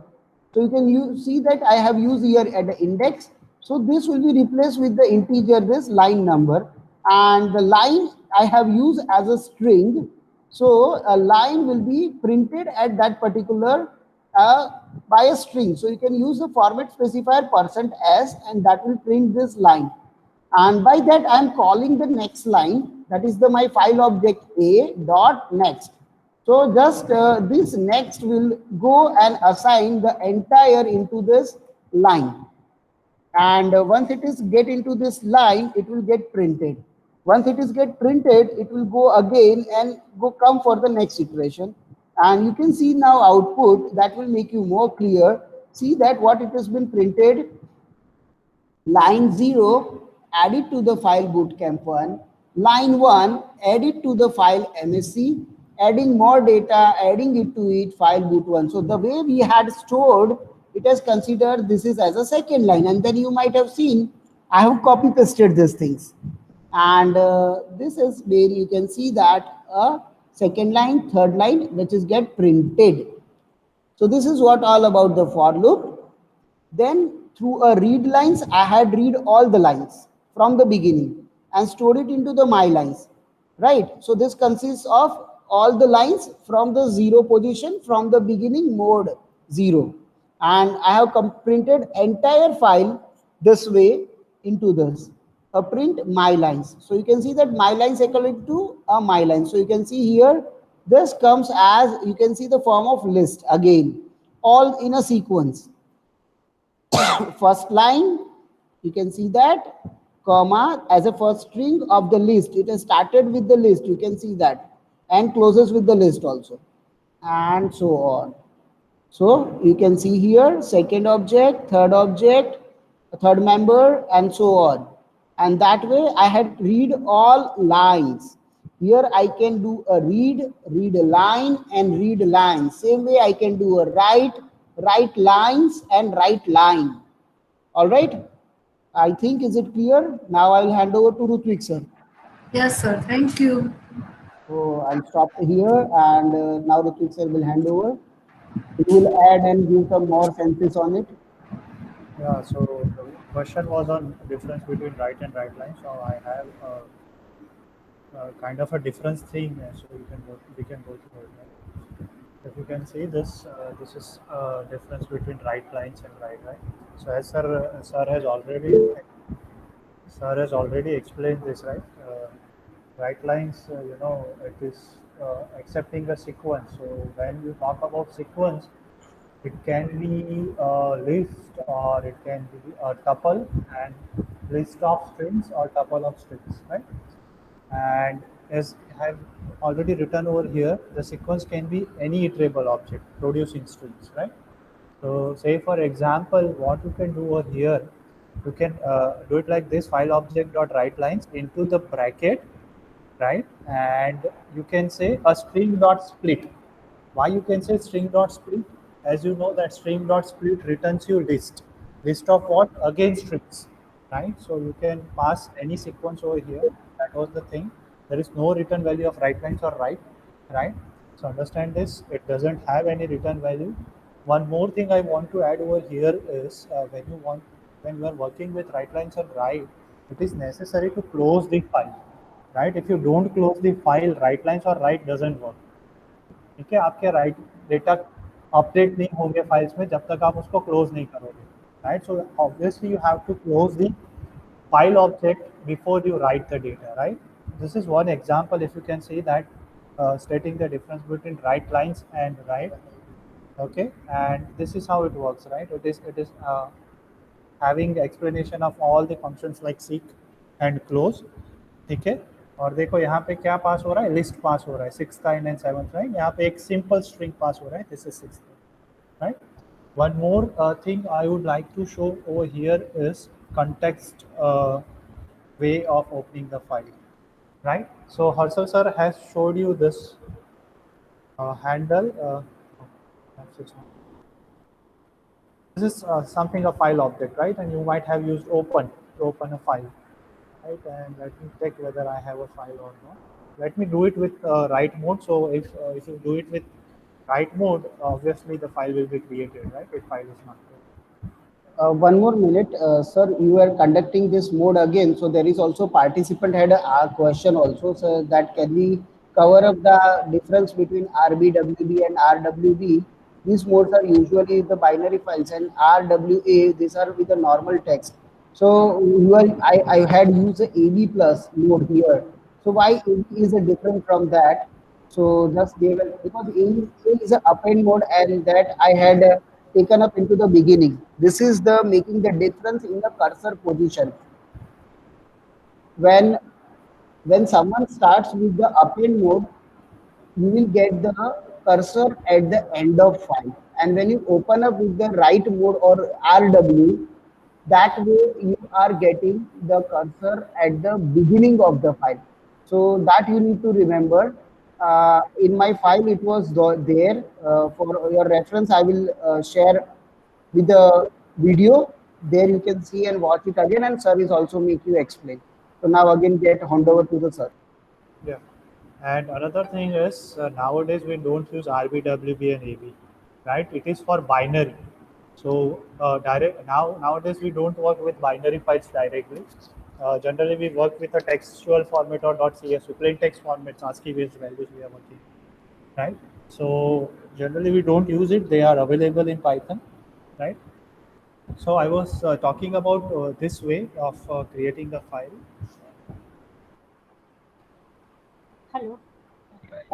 So you can see that I have used here at the index. So this will be replaced with the integer, this line number, and the line I have used as a string. So a line will be printed at that particular by a string. So you can use the format specifier %s, and that will print this line. And by that I am calling the next line, that is my file object a dot next. So just this next will go and assign the entire into this line. And once it is get into this line, it will get printed. Once it is get printed, it will go again and come for the next iteration. And you can see now output that will make you more clear. See that what it has been printed. Line 0 added to the file bootcamp1. Line 1 added to the file MSC. Adding more data, adding it to it, file boot1. So the way we had stored, it has considered this is as a second line. And then you might have seen, I have copy pasted these things. And this is where you can see that a second line, third line, which is get printed. So this is what all about the for loop. Then through a read lines, I had read all the lines from the beginning and stored it into the my lines, right? So this consists of all the lines from the 0 position from the beginning mode 0, and I have printed entire file this way into this a print my lines. So you can see that my lines equal to a my line. So you can see here this comes as, you can see the form of list again, all in a sequence. First line, you can see that comma as a first string of the list. It has started with the list, you can see that, and closes with the list also, and so on. So you can see here second object, third member, and so on. And that way I had read all lines. Here I can do a read a line, and read line. Same way I can do a write lines, and write line. All right, I think, is it clear? Now I will hand over to Rutvik sir. Yes sir, thank you. So I'll stop here, and now Rutvik sir will hand over. He will add and give some more senses on it. Yeah, so the question was on difference between write and write line. So I have kind of a difference thing, so we can go through it. Right? If you can see this, this is difference between write lines and write line. So as sir has already explained this, right? Write lines, it is accepting a sequence. So when you talk about sequence, it can be a list, or it can be a tuple, and list of strings or tuple of strings, right? And as I have already written over here, the sequence can be any iterable object producing strings, right? So say for example, what you can do over here, You can do it like this: file object dot write lines into the bracket, right? And you can say a string dot split. Why you can say string dot split? As you know that string dot split returns you list of what? Again strings, right? So you can pass any sequence over here. That was the thing. There is no return value of write lines or write, right? So understand this. It doesn't have any return value. One more thing I want to add over here is when you are working with write lines or write, it is necessary to close the file, right? If you don't close the file, write lines or write doesn't work. ठीक है, आपके right data update नहीं होंगे files में जब तक आप उसको क्लोज नहीं करोगे, right? So obviously you have to close the file object before you write the data, right? This is one example, if you can see that, stating the difference between write lines and write. Okay, and this is how it works, right? It is having explanation of all the functions like seek and close. ठीक है, और देखो यहाँ पे क्या पास हो रहा है, लिस्ट पास हो रहा है, 6th line and 7th line. यहाँ पे एक सिंपल स्ट्रिंग पास हो रहा है, this is 6th line, right? One more thing I would like to show over here is context way of opening the file, right? So Harshal sir has showed you this handle. This is something a file object, right? And you might have used open to open a file, right? And let me check whether I have a file or not. Let me do it with write mode. So if you do it with write mode, obviously the file will be created, right? If file is not created. One more minute, sir. You are conducting this mode again, so there is also participant had a question also, so that can we cover up the difference between RBWB and RWB? These modes are usually the binary files, and RWA these are with the normal text. So I had used the AB plus mode here. So why AB is a different from that? So just gave it because A is a append mode, and that I had taken up into the beginning. This is the making the difference in the cursor position. When someone starts with the append mode, you will get the cursor at the end of file, and when you open up with the write mode or RW, that way you are getting the cursor at the beginning of the file. So that you need to remember. In my file it was there. For your reference I will share with the video. There you can see and watch it again, and sir is also make you explain. So now again get hand over to the sir. Yeah, and another thing is nowadays we don't use RBWB and AB, right? It is for binary. So nowadays we don't work with binary files directly. Generally we work with a textual format or .csv, plain text formats, ASCII based values we are working, right? So generally we don't use it. They are available in Python, right? So I was talking about this way of creating the file. Hello.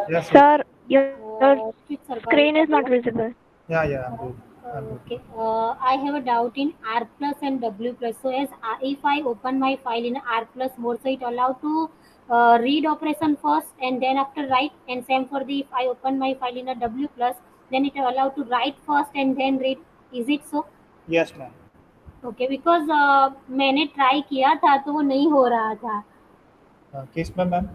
Yes. Sir, your screen is not visible. Yeah, I'm good. Okay. I have a doubt in R plus and W plus. So as if I open my file in R plus mode, so it allow to read operation first and then after write, and same for the if I open my file in a W plus, then it allow to write first and then read. Is it so? Yes, ma'am. Okay, because मैंने try किया था तो वो नहीं हो रहा था. किस में मैम?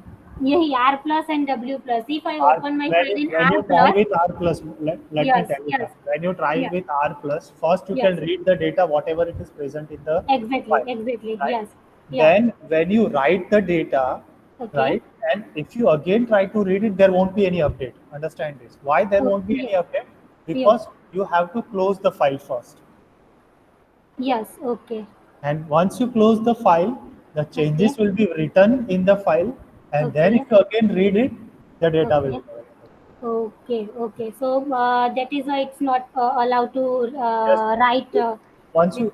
यही R plus and W plus. If I open my file in when R you try plus, with R plus, let me Yes, tell you yes. that. When you try Yeah. with R plus, first you Yes. can read the data whatever it is present in the exactly, file, exactly, right? yes. Yeah. Then when you write the data, Okay. right, and if you again try to read it, there won't be any update. Understand this? Why there won't be any Yes. update? Because you have to close the file first. Yes, okay. And once you close the file, the changes Okay. will be written in the file, and then Okay. if you again read it, the data will be Okay. available. Okay. So that is why it's not allowed to Yes. write. Once you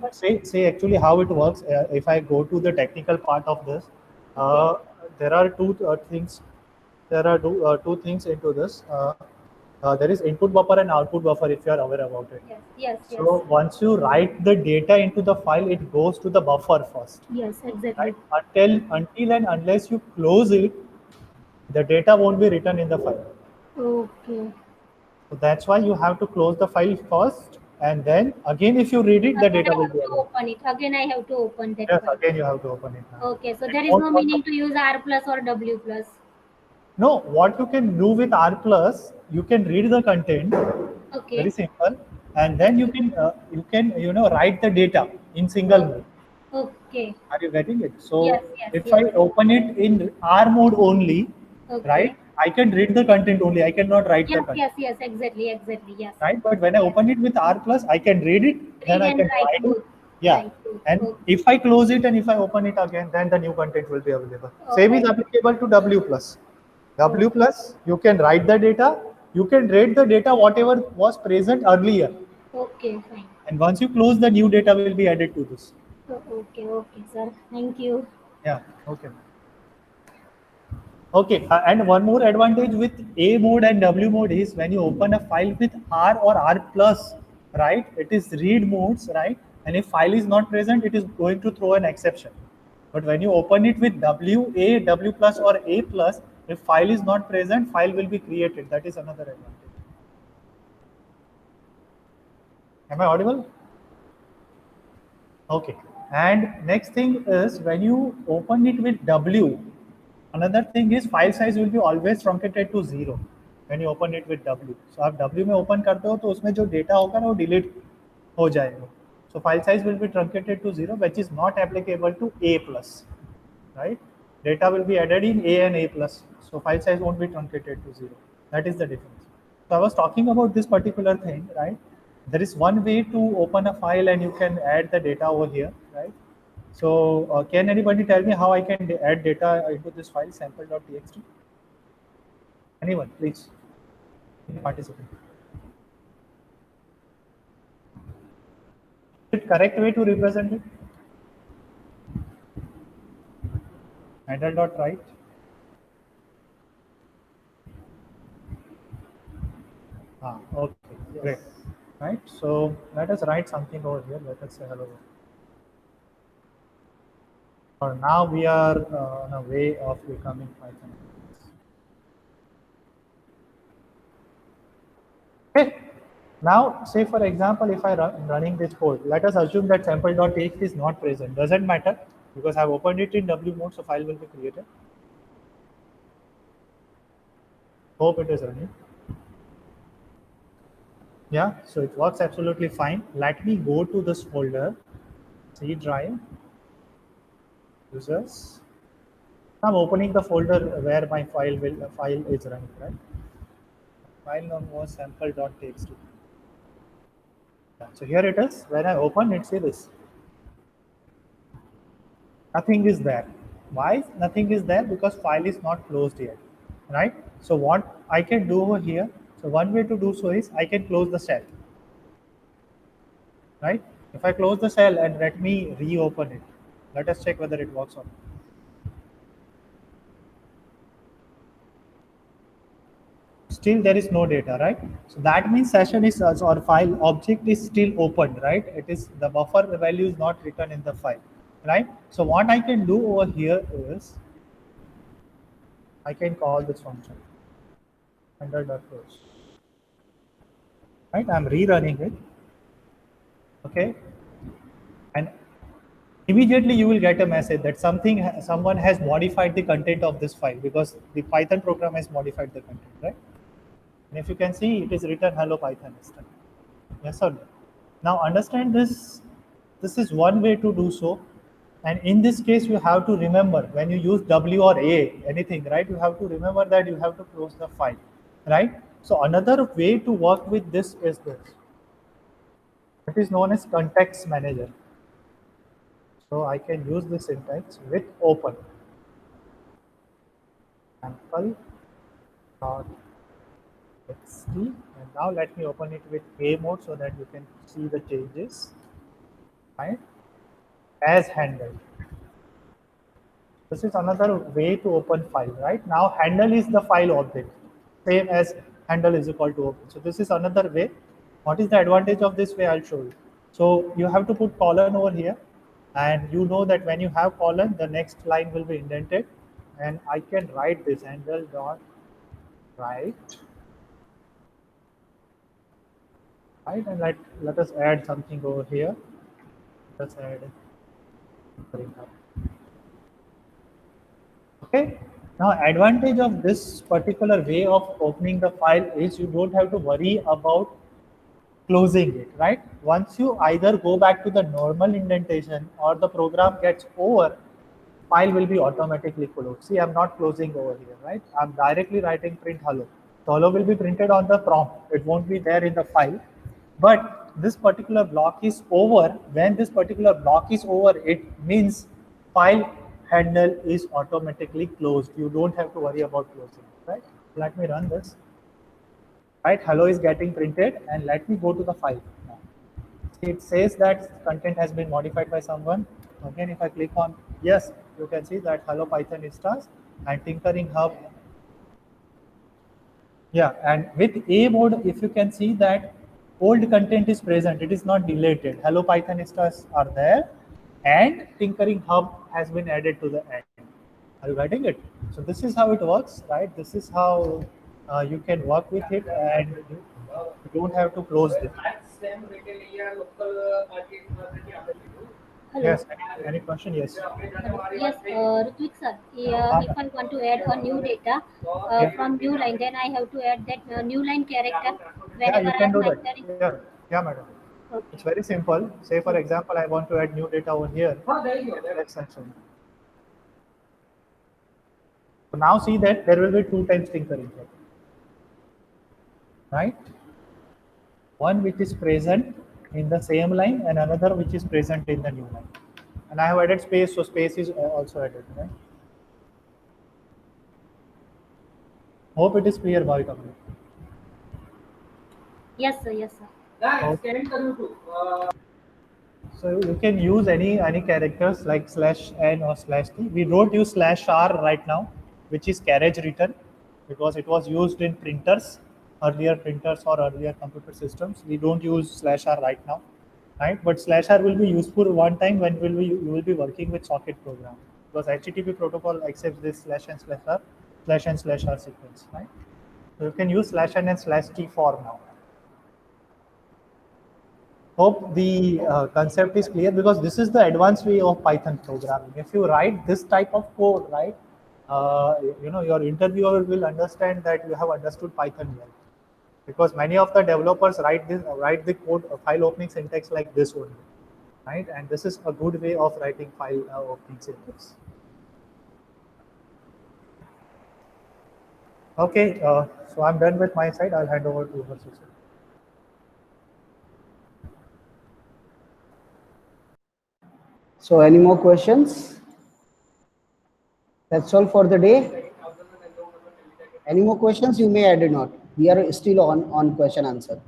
say actually how it works, if I go to the technical part of this, there are two things. There are two things into this. There is input buffer and output buffer, if you are aware about it. Yes. So once you write the data into the file, it goes to the buffer first, Yes, exactly. right? Until and unless you close it, the data won't be written in the file. Okay. So that's why you have to close the file first, and then again if you read it, the Again, data I will have be to available. open it. Again, I have to open that Yes, file. again you have to open it now. Okay, so It there is won't no work. meaning to use R plus or W plus. No, what you can do with R plus, you can read the content, Okay. very simple, and then you can write the data in single mode. Okay. Are you getting it? So Yes, yes, if I yes. open it in R mode only, right, Okay. I can read the content only. I cannot write the Yes, content, yes, yes, exactly, exactly, yes. right? But when I open it with R plus, I can read it, then Read I and can write write it. both. Yeah. Right, both. And Okay. if I close it and if I open it again, then the new content will be available. Same is Okay. applicable to W plus. W plus, you can write the data, you can read the data whatever was present earlier. Okay, fine. And once you close, the new data will be added to this. Okay, okay, sir. Thank you. Yeah, okay. Okay, and one more advantage with A mode and W mode is when you open a file with R or R plus, right? It is read modes, right? And if file is not present, it is going to throw an exception. But when you open it with W, A, W plus or A plus, if file is not present, file will be created. That is another advantage. Am I audible? Okay. And next thing is when you open it with W, another thing is file size will be always truncated to 0 when you open it with W. So आप W में open करते हो तो उसमें जो data होगा ना वो delete हो जाएगा. So file size will be truncated to 0, which is not applicable to A plus, right? Data will be added in A and A plus. So file size won't be truncated to 0. That is the difference. So I was talking about this particular thing, right? There is one way to open a file and you can add the data over here, right? So can anybody tell me how I can add data into this file sample.txt? Anyone, please participate. Is it correct way to represent it? Handle.write. Okay, great. Right. So let us write something over here. Let us say hello. Or now we are on a way of becoming Python. Okay. Now, say for example, if I run running this code, let us assume that sample.txt is not present. Doesn't matter because I've opened it in W mode, so file will be created. Hope it is running. Yeah, so it works absolutely fine. Let me go to this folder, C drive, users. I'm opening the folder where my file is running, right? File name was sample.txt. So here it is. When I open it, see this. Nothing is there. Why nothing is there? Because file is not closed yet, right? So what I can do over here, so one way to do so is I can close the cell, right? If I close the cell and let me reopen it, let us check whether it works or not. Still there is no data, right? So that means session is or file object is still open, right? It is the buffer value is not written in the file, right? So what I can do over here is I can call this function handle.close, right? I'm rerunning it, okay, and immediately you will get a message that someone has modified the content of this file because the Python program has modified the content, right? And if you can see, it is written hello Python this time. Yes or no? Now understand this. This is one way to do so. And in this case, you have to remember when you use W or A, anything, right? You have to remember that you have to close the file, right? So another way to work with this is this. It is known as context manager. So I can use this syntax with open. Sample dot txt, and now let me open it with A mode so that you can see the changes, right? As handled. This is another way to open file, right? Now handle is the file object, same as handle is equal to open. So this is another way. What is the advantage of this way? I'll show you. So you have to put colon over here, and you know that when you have colon, the next line will be indented, and I can write this handle dot write right? And let us add something over here. Let's add tinkering hub. Okay. Now, advantage of this particular way of opening the file is you don't have to worry about closing it, right? Once you either go back to the normal indentation or the program gets over, file will be automatically closed. See, I'm not closing over here, right? I'm directly writing print hello. So hello will be printed on the prompt. It won't be there in the file. But this particular block is over. When this particular block is over, it means file handle is automatically closed. You don't have to worry about closing, right? Let me run this. Right, hello is getting printed, and let me go to the file now. It says that content has been modified by someone. Again, if I click on yes, you can see that hello Python instas and tinkering hub. Yeah, and with a mode, if you can see that old content is present, it is not deleted. Hello Python instas are there, and tinkering hub has been added to the end. Are you getting it? So this is how it works, right? This is how you can work with it, and you don't have to close it. Hello. Yes. Any question? Yes. Yes, Ritvik sir. Yeah, if I want to add a new data from new line, then I have to add that new line character Yeah, whenever you I can am do that. entering. Yeah, madam. Okay. It's very simple. Say for example, I want to add new data over here. Let's mention. So now see that there will be 2 times tinkering here, right? One which is present in the same line and another which is present in the new line. And I have added space, so space is also added, right? Hope it is clear, Bhavika. Yes, sir. Yes, sir. So you can use any characters like /n or /t. We don't use /r right now, which is carriage return, because it was used in printers, earlier printers or earlier computer systems. We don't use /r right now, right? But /r will be useful one time when you will be working with socket program, because HTTP protocol accepts this /n/r sequence, right? So you can use /n and /t for now. Hope the concept is clear, because this is the advanced way of Python programming. If you write this type of code, right, your interviewer will understand that you have understood Python well, because many of the developers write the code file opening syntax like this only, right? And this is a good way of writing file opening syntax. Okay, so I'm done with my side. I'll hand over to Versus. So any more questions? That's all for the day. Any more questions? You may add or not. We are still on question answer.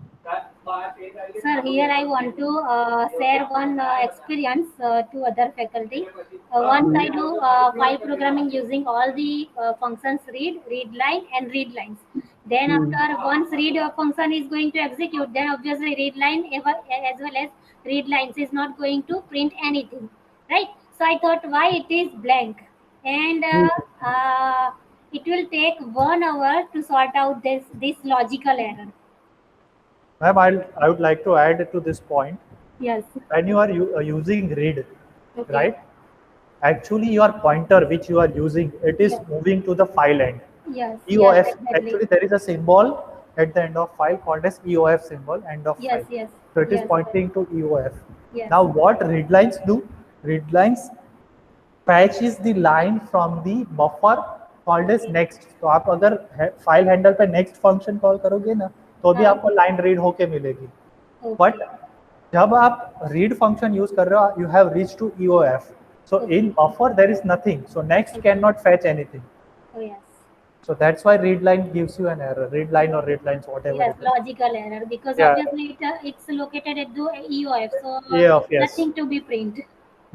Sir, here I want to share one experience to other faculty. Once I do file programming using all the functions read line, and read lines. Then after once read function is going to execute, then obviously read line as well as read lines is not going to print anything, right? So I thought why it is blank, and it will take 1 hour to sort out this logical error. Ma'am, I would like to add to this point. Yes. When you are using read, Okay. right? Actually, your pointer which you are using, it is Yes. moving to the file end. Yes. EOF. Yes. Exactly. Actually, there is a symbol at the end of file called as EOF symbol, end of Yes. file. Yes. So it is Yes. pointing to EOF. Yes. Now, what read lines do? Read lines patches the line from the buffer called as next. तो आप अगर file handle पे next function call करोगे ना, तो भी हाँ. आपको लाइन रीड होके मिलेगी. Okay. बट जब आप रीड फंक्शन यूज कर रहे हो, you have reach to EOF. So in buffer there is nothing. So next cannot fetch anything. Oh, yes. So that's why read line gives you an error. Read line or read lines, whatever. Yes, it is. logical error, because Yeah. obviously it's located at the EOF, so EOF, yes. nothing to be print.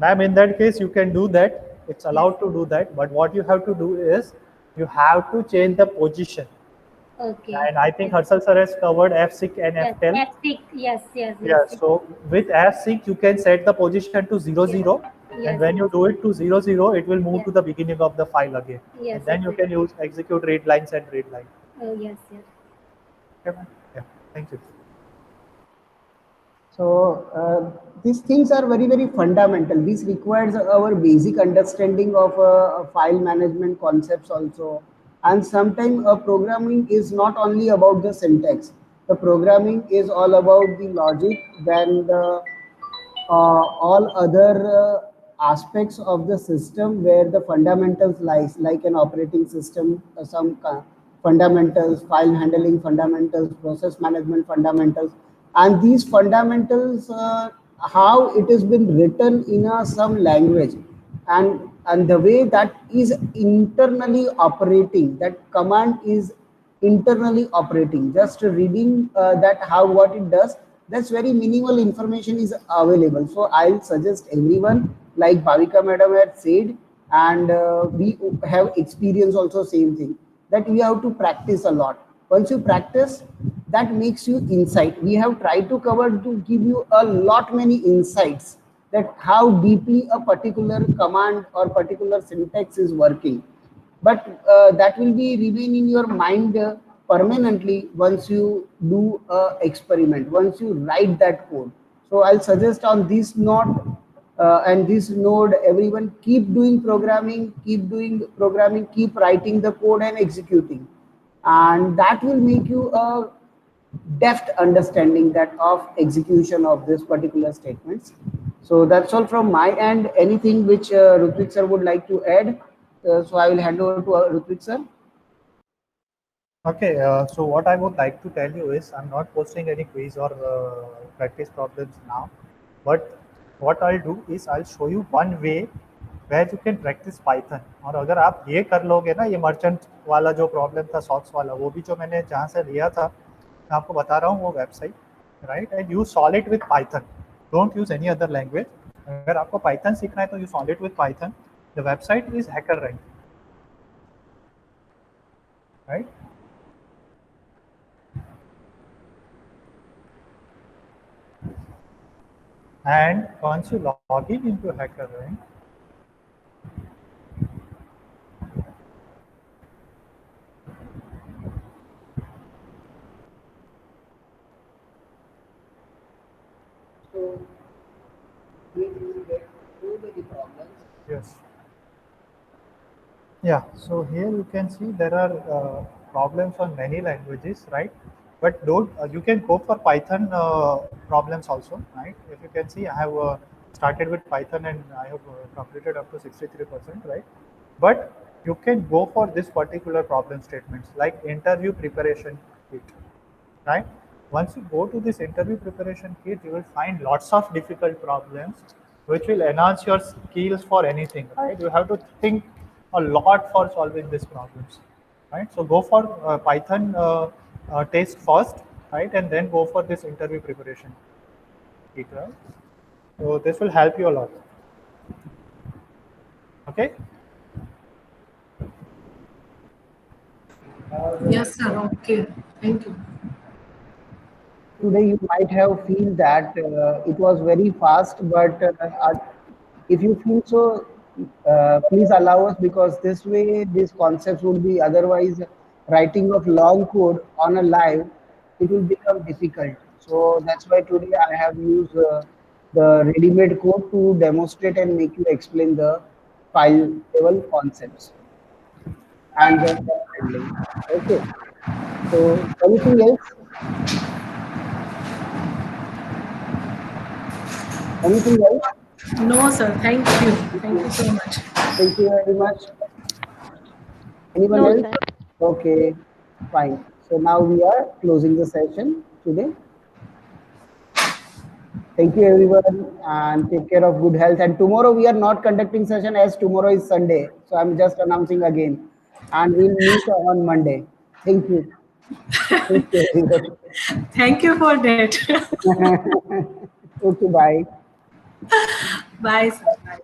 Ma'am, in that case, you can do that. It's allowed to do that. But what you have to do is you have to change the position. Okay. And I think Harshal sir has covered F6 and Yes, F10. F6, yes, yes, Yeah, yes. so with F6, you can set the position to 0, 0. Yes. And when you do it to 0, 0, it will move Yes. to the beginning of the file again. Yes, And then you exactly. can use execute read lines and read line. Oh, yes, yes. Okay, ma'am? Yeah, thank you. So these things are very, very fundamental. This requires our basic understanding of file management concepts also. And sometimes programming is not only about the syntax. The programming is all about the logic, then the all other aspects of the system where the fundamentals lies, like an operating system, fundamentals, file handling fundamentals, process management fundamentals, and these fundamentals, how it has been written in some language, and the way that is internally operating, that command is internally operating, just reading that how what it does, that's very minimal information is available. So I'll suggest everyone, like Bhavika madam had said, and we have experience also same thing, that you have to practice a lot. Once you practice, that makes you insight. We have tried to cover to give you a lot many insights, that how deeply a particular command or particular syntax is working, but that will be remain in your mind permanently once you do a experiment, once you write that code. So I'll suggest on this note, and this node, everyone keep doing programming, keep writing the code and executing, and that will make you a depth understanding that of execution of this particular statements. So that's all from my end. Anything which Rutvik sir would like to add? So I will hand over to Rutvik sir. Okay, so what I would like to tell you is I'm not posting any quiz or practice problems now, but what I'll do is I'll show you one way where you can practice Python. और अगर आप ये कर लोगे ना, ये merchant वाला जो प्रॉब्लम था, सॉक्स वाला, वो भी जो मैंने जहाँ से लिया था, मैं आपको बता रहा हूँ वो website, right, and you solve it with Python, don't use any other language. अगर आपको पाइथन सीखना है तो you solve it with Python. The website is HackerRank, right. And once you log in into HackerRank, So we will get so many problems. yes, yeah. So here you can see there are problems on many languages, right? But don't you can go for Python problems also, right? If you can see, I have started with Python and I have completed up to 63%, right? But you can go for this particular problem statements like interview preparation kit, right? Once you go to this interview preparation kit, you will find lots of difficult problems which will enhance your skills for anything, right? You have to think a lot for solving these problems, right? So go for Python test first, right? And then go for this interview preparation kit, right? So this will help you a lot. Okay? Yes, sir. Okay. Thank you. Today you might have feel that it was very fast, but if you feel so, please allow us, because this way these concepts would be, otherwise writing of long code on a live, it will become difficult. So that's why today I have used the ready-made code to demonstrate and make you explain the file level concepts and the handling. Okay. So anything else? Anything else? No, sir. Thank you. Thank you so much. Thank you very much. Anyone No, else? sir. Okay, fine. So now we are closing the session today. Thank you everyone, and take care of good health. And tomorrow we are not conducting session, as tomorrow is Sunday. So I'm just announcing again. And we'll meet on Monday. Thank you. Thank you everyone. Thank you for that. Okay, bye. Bye, sir. Bye.